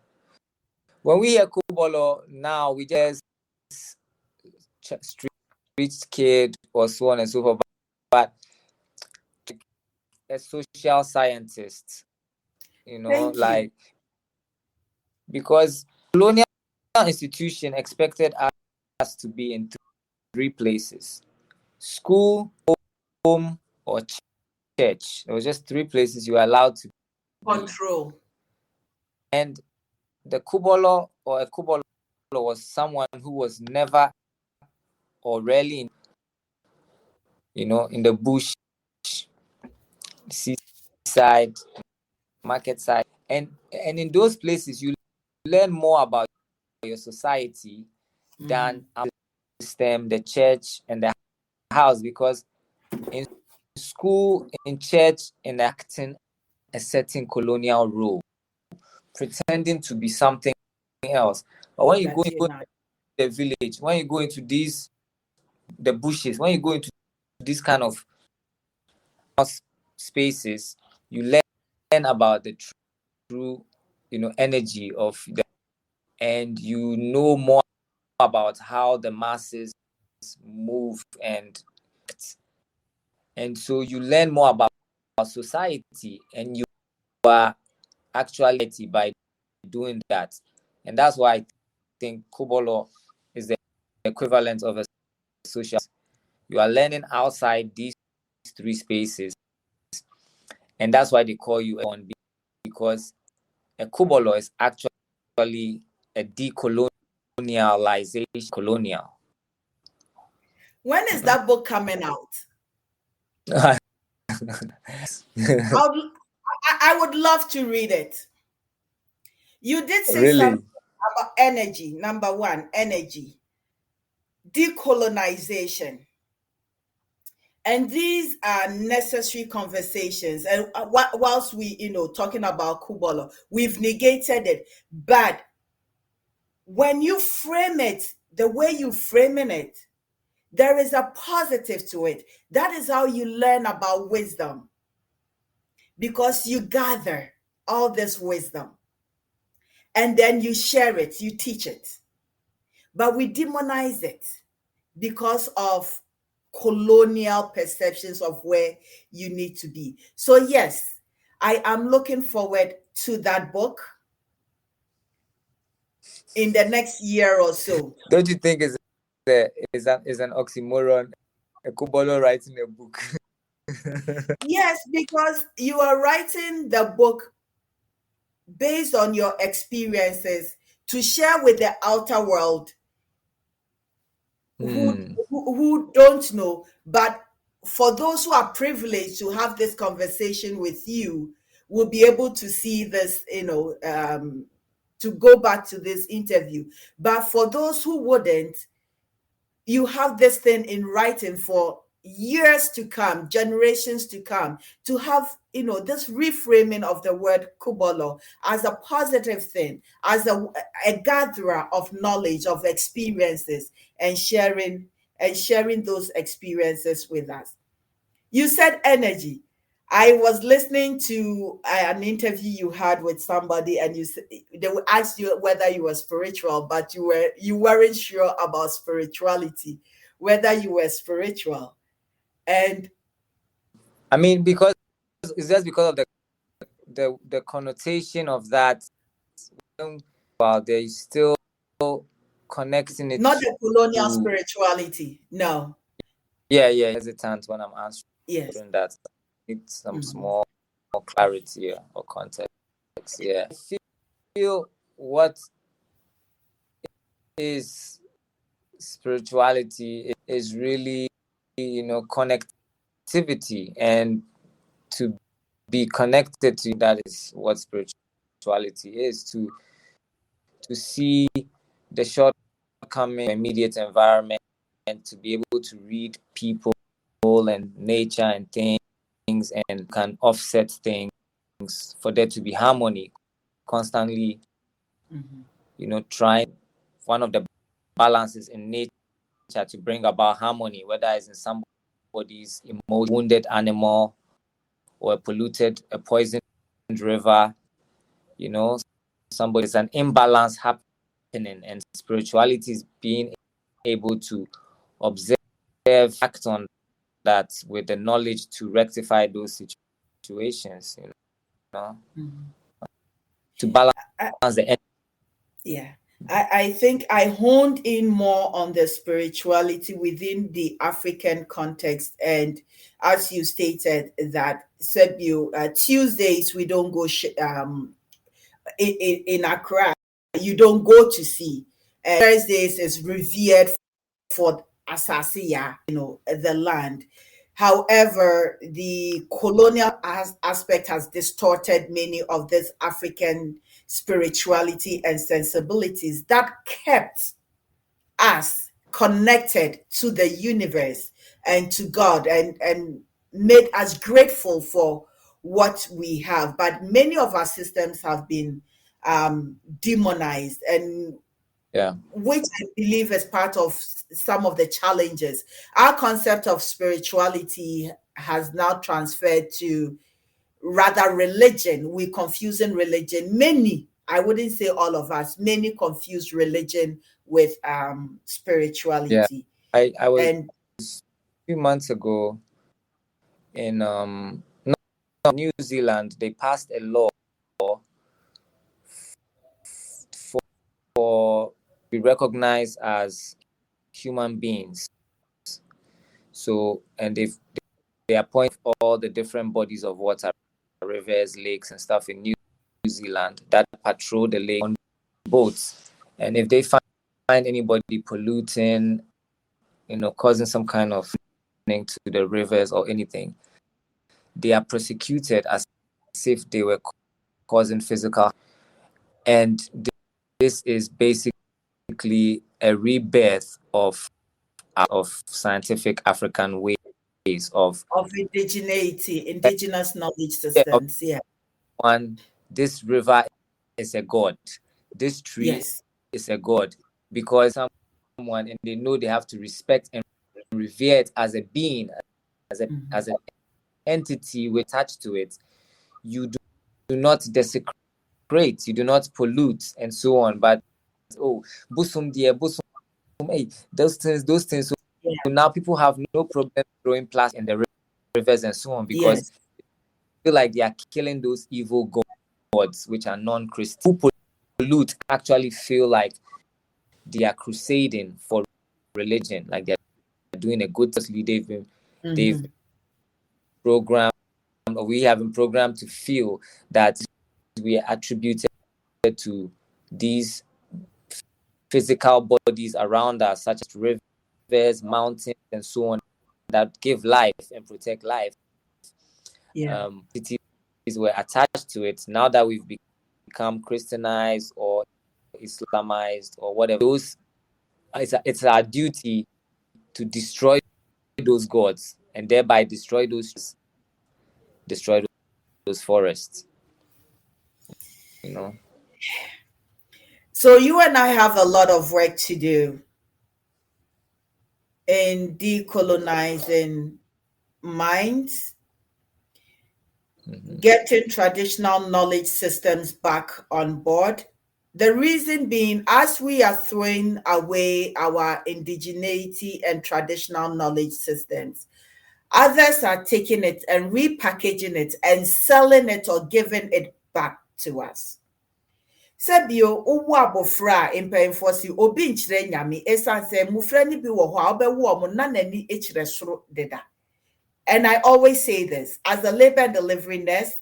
when we hear Kubolor now, we just street kid or so on and so forth, but a social scientist, like, because colonial institution expected us to be in three places: school, home, or church. There was just three places you were allowed to control. And the Kubolor, or a Kubolor, was someone who was never or rarely in the bush, seaside, market side, and in those places you learn more about your society than our system, the church, and the house, because in school, in church, in acting a certain colonial role, pretending to be something else. But when you go into the village, when you go into the bushes, when you go into these kind of spaces, you learn about the true, energy of them, and you know more about how the masses move, and so you learn more about society, and you are actually by doing that. And that's why I think Kubolor is the equivalent of a social. You are learning outside these three spaces, and that's why they call you El1, because a Kubolor is actually a decolonialization. Colonial. When is that book coming out? I would love to read it. You did say Really? something about energy. Number one, energy, decolonization. And these are necessary conversations. And whilst we, talking about Kubolor, we've negated it. But when you frame it, the way you framing it, there is a positive to it. That is how you learn about wisdom, because you gather all this wisdom and then you share it, you teach it. But we demonize it because of colonial perceptions of where you need to be. So, yes, I am looking forward to that book in the next year or so. Don't you think is an oxymoron? A Kubolor writing a book. Yes, because you are writing the book based on your experiences to share with the outer world who don't know. But for those who are privileged to have this conversation with you, will be able to see this, to go back to this interview. But for those who wouldn't, you have this thing in writing for years to come, generations to come, to have, this reframing of the word Kubolor as a positive thing, as a gatherer of knowledge, of experiences, and sharing those experiences with us. You said energy. I was listening to an interview you had with somebody, and they would ask you whether you were spiritual, but you weren't sure about spirituality, whether you were spiritual. And I mean, because it's just because of the connotation of that. While they're still connecting it not the colonial to, spirituality, no. yeah, hesitant when I'm Yes. answering that. Need some small clarity or context. Yeah, I feel what is spirituality is really, connectivity, and to be connected to that is what spirituality is. To see the shortcoming immediate environment, and to be able to read people and nature and things, and can offset things for there to be harmony constantly. Trying one of the balances in nature to bring about harmony, whether it's in somebody's wounded animal, or a poisoned river, somebody's an imbalance happening, and spirituality is being able to observe, act on that with the knowledge to rectify those situations, to balance the energy. Yeah. I think I honed in more on the spirituality within the African context. And as you stated, that Sebio, Tuesdays, we don't go in Accra, you don't go to see. Thursdays is revered for Asasiya, the land. However, the colonial aspect has distorted many of this African spirituality and sensibilities that kept us connected to the universe and to God, and made us grateful for what we have. But many of our systems have been demonized, and Yeah. which I believe is part of some of the challenges. Our concept of spirituality has now transferred to rather religion. We're confusing religion. Many, I wouldn't say all of us, many confuse religion with spirituality. I was And a few months ago in New Zealand. They passed a law for be recognized as human beings. So, and they appoint all the different bodies of water, rivers, lakes, and stuff in New Zealand that patrol the lake on boats. And if they find anybody polluting, causing some kind of thing to the rivers or anything, they are prosecuted as if they were causing physical. And this is basically a rebirth of scientific African ways of indigenous knowledge systems. Yeah. One, this river is a god. This tree is a god, because someone, and they know they have to respect and revere it as a being, as an entity with attached to it. You do not desecrate, you do not pollute, and so on. But busum dear, busum, hey, those things. So now people have no problem throwing plastic in the rivers and so on, because they feel like they are killing those evil gods, which are non-Christian. Who pollute actually feel like they are crusading for religion, like they're doing a good thing. They've programmed, or we have been programmed to feel that we are attributed to these physical bodies around us, such as rivers, mountains, and so on, that give life and protect life. Cities were attached to it. Now that we've become Christianized or Islamized or whatever, it's our duty to destroy those gods, and thereby destroy those forests. So you and I have a lot of work to do in decolonizing minds, getting traditional knowledge systems back on board. The reason being, as we are throwing away our indigeneity and traditional knowledge systems, others are taking it and repackaging it and selling it or giving it back to us. Sebio owu abofra mpanyinfo si obi nkyerɛ nyame esanse mufra ni bi wɔ hɔ a obewu omo na nani ekyerɛ soro deda. And I always say this, as a labor and delivery nurse,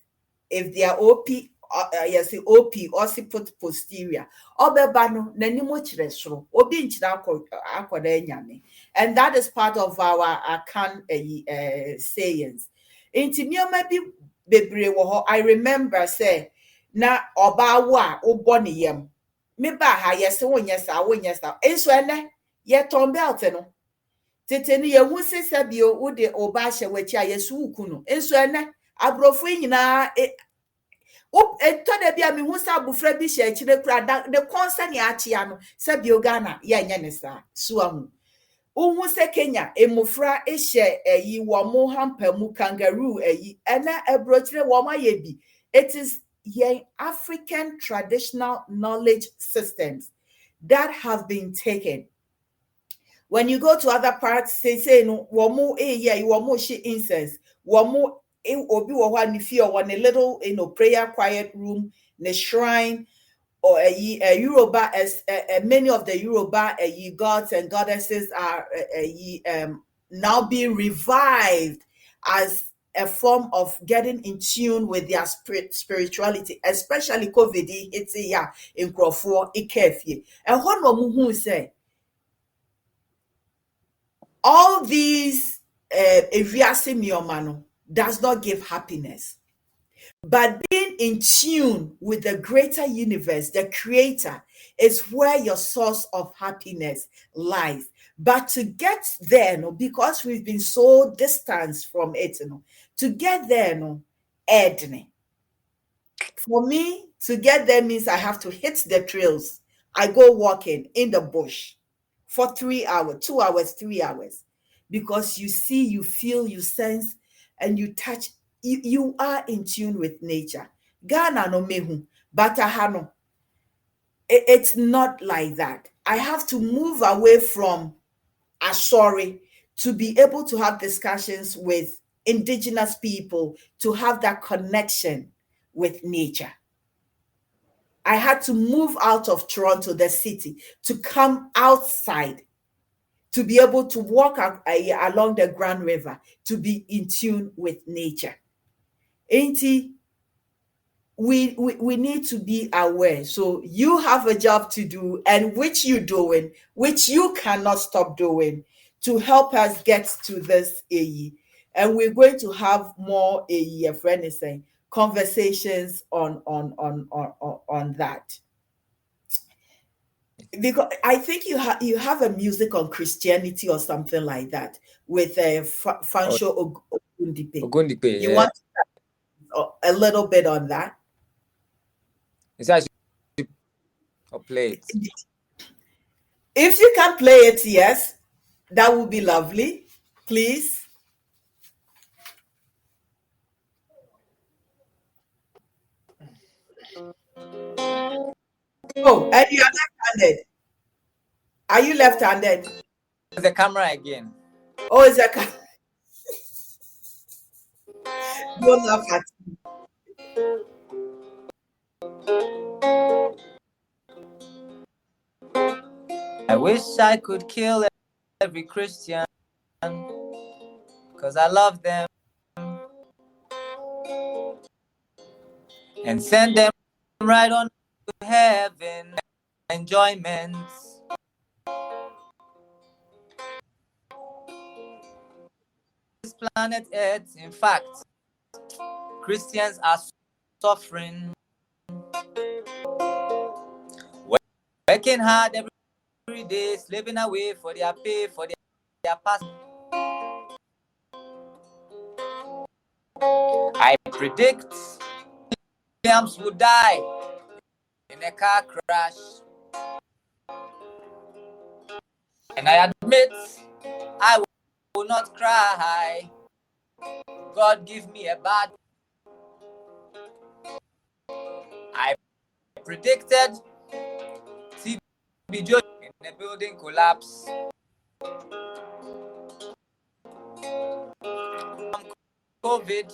if they are OP, OP, occiput posterior, obebano nani mo kyerɛ soro obi nkyerɛ akɔda nyame. And that is part of our sayings. Inti nneɛma bi bebree wɔ hɔ. I remember say na ọba wo a ụbọ ne yam me ba ha yesi wonyɛ saa enso ene ye ton belt no tete ne yehu sesa bio wo de oba hye wachi a yesu wuku no enso ene abrofo nyina to da bia me hu sa abofra bi hye akire kura da the concern ya achia no sa bio Ghana ye nya ne saa suwa hu uhu se Kenya emofra ehye eyi wo mo hampa mu kangaroo eyi ena ebrochire wo ma ye bi. It is African traditional knowledge systems that have been taken. When you go to other parts, say no, womu womu she incense, womu obi wo ni fear one a little prayer quiet room, the shrine, or a Yoruba, as many of the Yoruba gods and goddesses are now being revived as a form of getting in tune with their spirituality, especially COVID it's in Crawford, Ikefi. And one who say all these does not give happiness. But being in tune with the greater universe, the creator, is where your source of happiness lies. But to get there, because we've been so distanced from it, to get there, Edney. For me, to get there means I have to hit the trails. I go walking in the bush for 3 hours, 2 hours, 3 hours. Because you see, you feel, you sense, and you touch. You are in tune with nature. Ghana no mehu, but ahano. It's not like that. I have to move away from Ashori to be able to have discussions with indigenous people, to have that connection with nature. I had to move out of Toronto, the city, to come outside, to be able to walk along the Grand River, to be in tune with nature. Ain't we need to be aware. So you have a job to do, and which you're doing, which you cannot stop doing, to help us get to this AE. And we're going to have more AE, a friend is saying, conversations on that. Because I think you have a music on Christianity or something like that with Oh, Fansho Ogundipe. Ogundipe, You yeah. want a little bit on that? It's actually a play it. If you can play it, yes, that would be lovely. Please. Oh, and you are left-handed. Are you left-handed? The camera again. Oh, is that? Don't laugh at me. I wish I could kill every Christian because I love them and send them right on to heaven. Enjoyment. This planet Earth, in fact, Christians are suffering, working hard every day, slaving away for their pay, for their past. I predict Williams will die in a car crash. And I admit I will not cry. God give me a bad. I predicted TB Joe in a building collapse. COVID,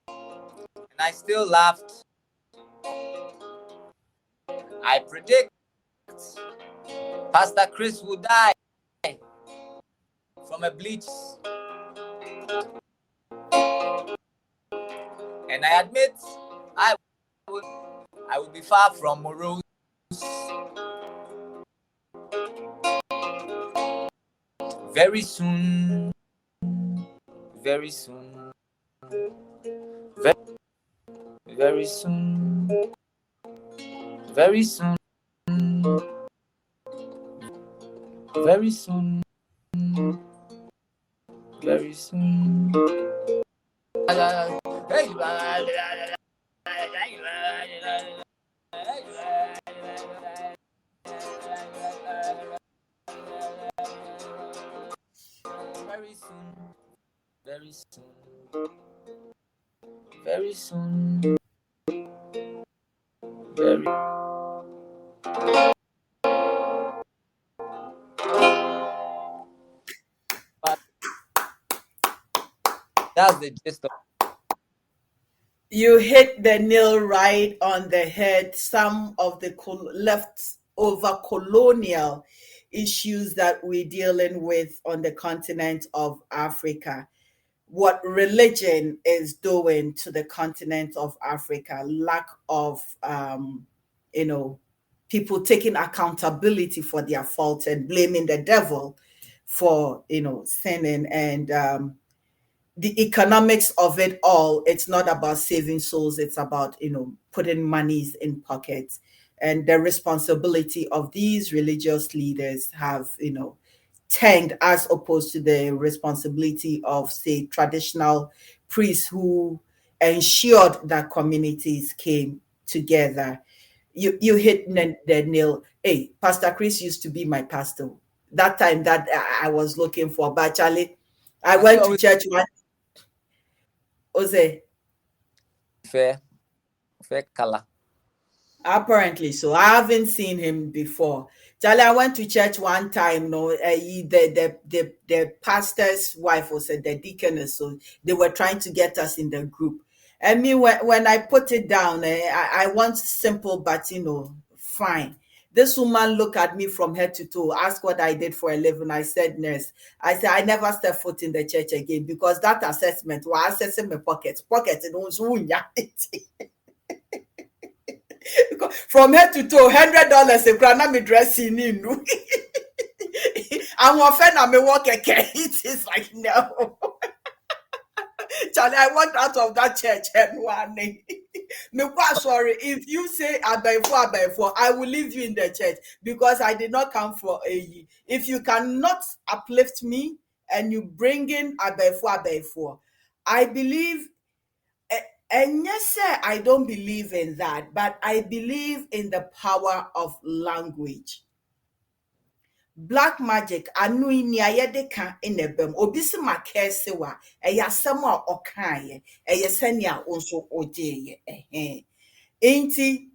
and I still laughed. I predict Pastor Chris will die from a bleach. And I admit I will be far from morose. Very soon, very soon, very soon, very soon, very soon, very soon. Very soon, very soon, very soon, very. But that's the gist of. You hit the nail right on the head. Some of the leftover colonial issues that we're dealing with on the continent of Africa, what religion is doing to the continent of Africa, lack of, you know, people taking accountability for their faults and blaming the devil for, sinning, and the economics of it all. It's not about saving souls. It's about, putting monies in pockets. And the responsibility of these religious leaders have, tanked, as opposed to the responsibility of, say, traditional priests who ensured that communities came together. You hit the nail. Hey, Pastor Chris used to be my pastor. That time that I was looking for, but Charlie, I went to church one. Jose, Fair color. apparently so. I haven't seen him before. Charlie, I went to church one time. No, the pastor's wife was the deaconess, so they were trying to get us in the group. And me, when I put it down, I want simple, but fine. This woman looked at me from head to toe, asked what I did for a living. I said, nurse. I said, I never step foot in the church again, because that assessment was assessing my pockets. Pockets, it was from head to toe, $100 a crown. I'm dressing in. I'm offended. I'm a walk again. It is like, no. Charlie, I walked out of that church and one. Sorry, if you say Abenfo, I will leave you in the church because I did not come for a. If you cannot uplift me and you bring in Abenfo, I believe. And yes, sir, I don't believe in that, but I believe in the power of language. Black magic anu ni ayede ka enebem obi se makese wa eyasem a okaye eyesenia onso ojeye enti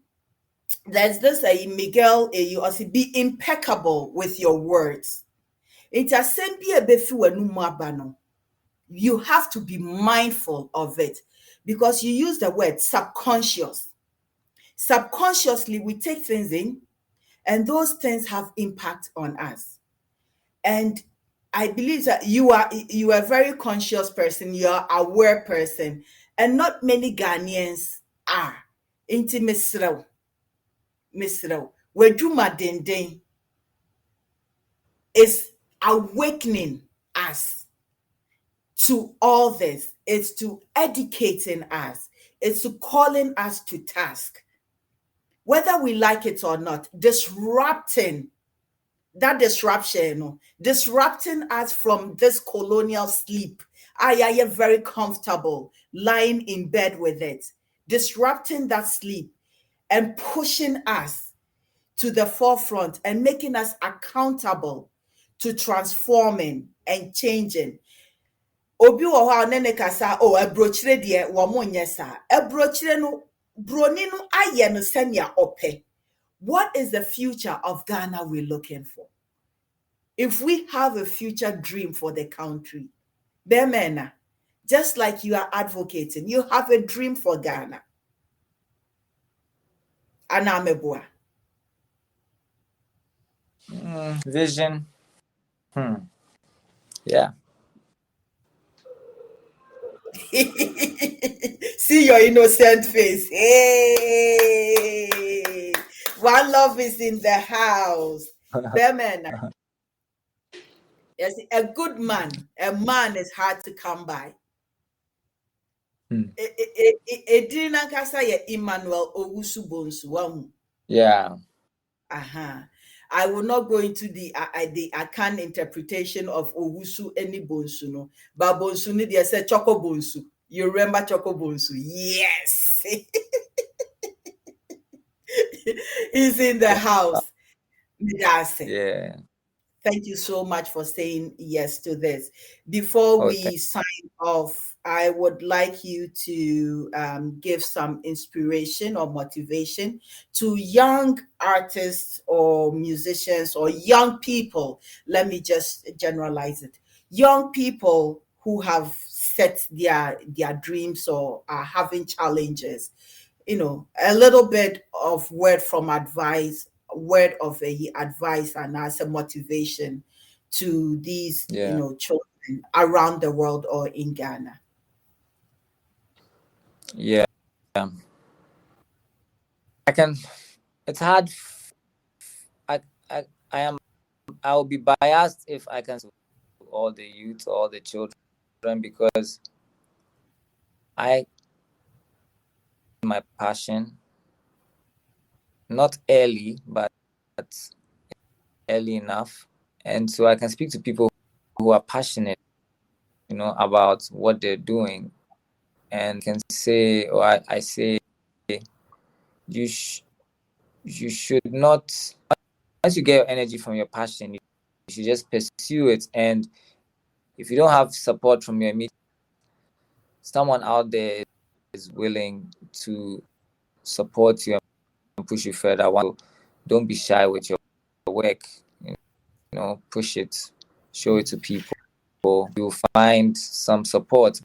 there's this Miguel you also be impeccable with your words. Enti asem bi ebefi wanu mu aba no, you have to be mindful of it because you use the word subconscious. Subconsciously we take things in and those things have impact on us. And I believe that you are a very conscious person, you are aware person, and not many Ghanaians are. Inti misrew. Wejuma denden is awakening us to all this. It's to educating us. It's to calling us to task. Whether we like it or not, disrupting us from this colonial sleep. I am very comfortable lying in bed with it, disrupting that sleep and pushing us to the forefront and making us accountable to transforming and changing. Obi wo ha ne kasa abrochire de wo mo nyesa abrochire no broni no aye no senia ope. What is the future of Ghana we're looking for? If we have a future dream for the country, Bemena, just like you are advocating, you have a dream for Ghana. Anamebua. Vision. Yeah. See your innocent face. Hey, WanLuv is in the house. Bemena. Yes, a good man. A man is hard to come by. It didn't say Emmanuel Owusu Bonsu. Yeah. I will not go into the Akan interpretation of Owusu any Bonsu, no. But Bonsu ni they say Choco Bonsu. You remember Choco Bonsu? Yes. He's in the house. Yeah. Thank you so much for saying yes to this. Before we sign off, I would like you to give some inspiration or motivation to young artists or musicians or young people. Let me just generalize it. Young people who have set their dreams or are having challenges. A little bit of word of advice and as a motivation to these children around the world or in Ghana. Yeah. It's hard. I'll be biased if I can all the youth, all the children, because my passion, not early, but early enough. And so I can speak to people who are passionate, about what they're doing, and can say, or I say, you should not, once you get your energy from your passion, you should just pursue it. And if you don't have support from your immediate, someone out there is willing to support you and push you further. Don't be shy with your work. Push it, show it to people. You'll find some support,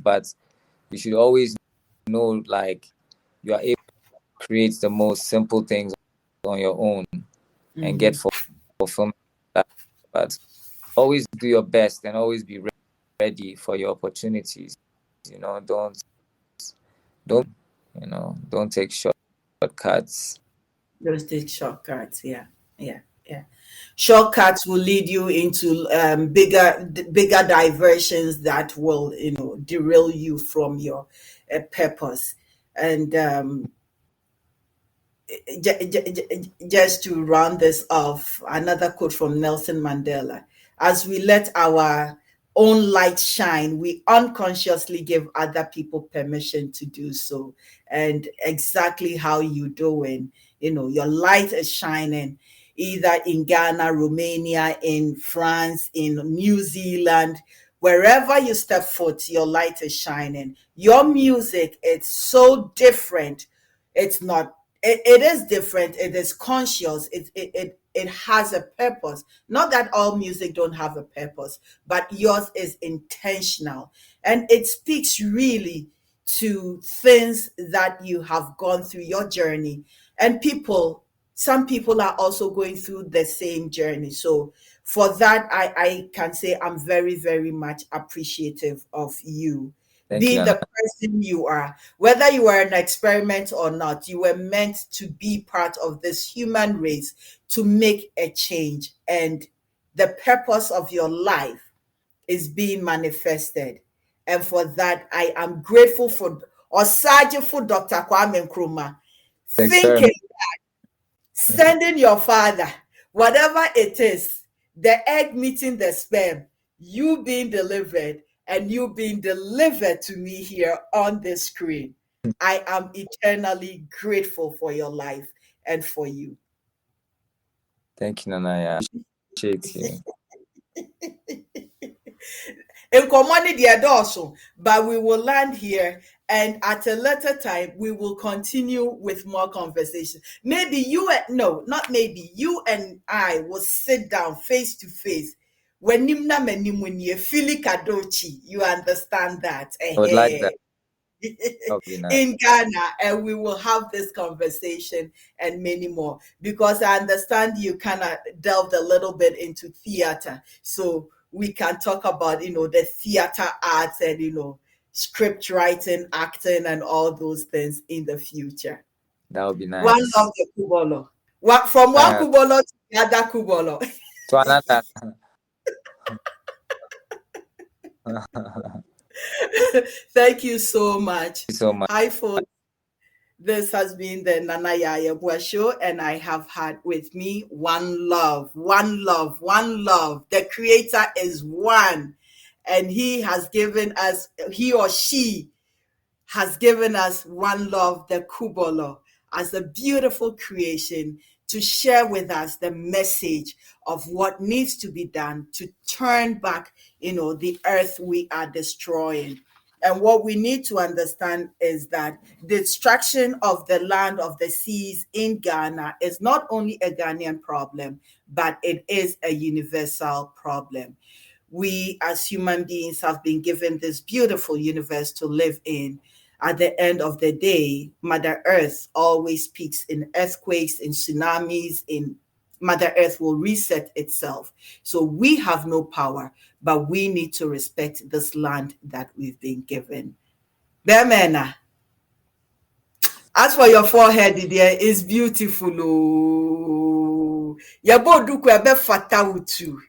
but you should always know, like, you are able to create the most simple things on your own and get fulfillment. But always do your best and always be ready for your opportunities. Don't take shortcuts. Don't take shortcuts. Yeah. Shortcuts will lead you into bigger diversions that will derail you from your purpose. And just to round this off, another quote from Nelson Mandela: as we let our own light shine, we unconsciously give other people permission to do so. And exactly how you doing, your light is shining either in Ghana, Romania, in France, in New Zealand. Wherever you step foot, your light is shining. Your music, it's so different. It's not, it is different. It is conscious. It has a purpose. Not that all music don't have a purpose, but yours is intentional, and it speaks really to things that you have gone through your journey. And some people are also going through the same journey. So for that, I can say I'm very, very much appreciative of you Thank you, being the Nana. person you are. Whether you were an experiment or not, you were meant to be part of this human race to make a change. And the purpose of your life is being manifested. And for that, I am grateful for Osaje, for Dr. Kwame Nkrumah, Thanks very thinking, much. sending your father, whatever it is, the egg meeting the sperm, you being delivered, and you being delivered to me here on the screen. I am eternally grateful for your life and for you. Thank you, Nana. I appreciate you. In command the also, but we will land here, and at a later time we will continue with more conversation. Maybe you and no, not maybe you and I will sit down face to face. When nimna menimunye fili kadochi, you understand that? I would like that. That would be nice. In Ghana, and we will have this conversation and many more, because I understand you kind of delved a little bit into theater, so we can talk about the theater arts and script writing, acting, and all those things in the future. That would be One nice. love the Kubolor. From one Kubolor to the other Kubolor. To another. Thank you so much. Thank you so much. Hi, folks. This has been the Nana Yaya Show, and I have had with me one love, one love, one love. The Creator is one, and He or she has given us WanLuv the Kubolor as a beautiful creation to share with us the message of what needs to be done to turn back, the earth we are destroying. And what we need to understand is that the destruction of the land, of the seas in Ghana is not only a Ghanaian problem, but it is a universal problem. We as human beings have been given this beautiful universe to live in. At the end of the day, Mother Earth always speaks in earthquakes, in tsunamis, in Mother Earth will reset itself. So we have no power, but we need to respect this land that we've been given. Bemena. As for your forehead, dear, it's beautiful. Oh, Yabo duku ebe fata utu.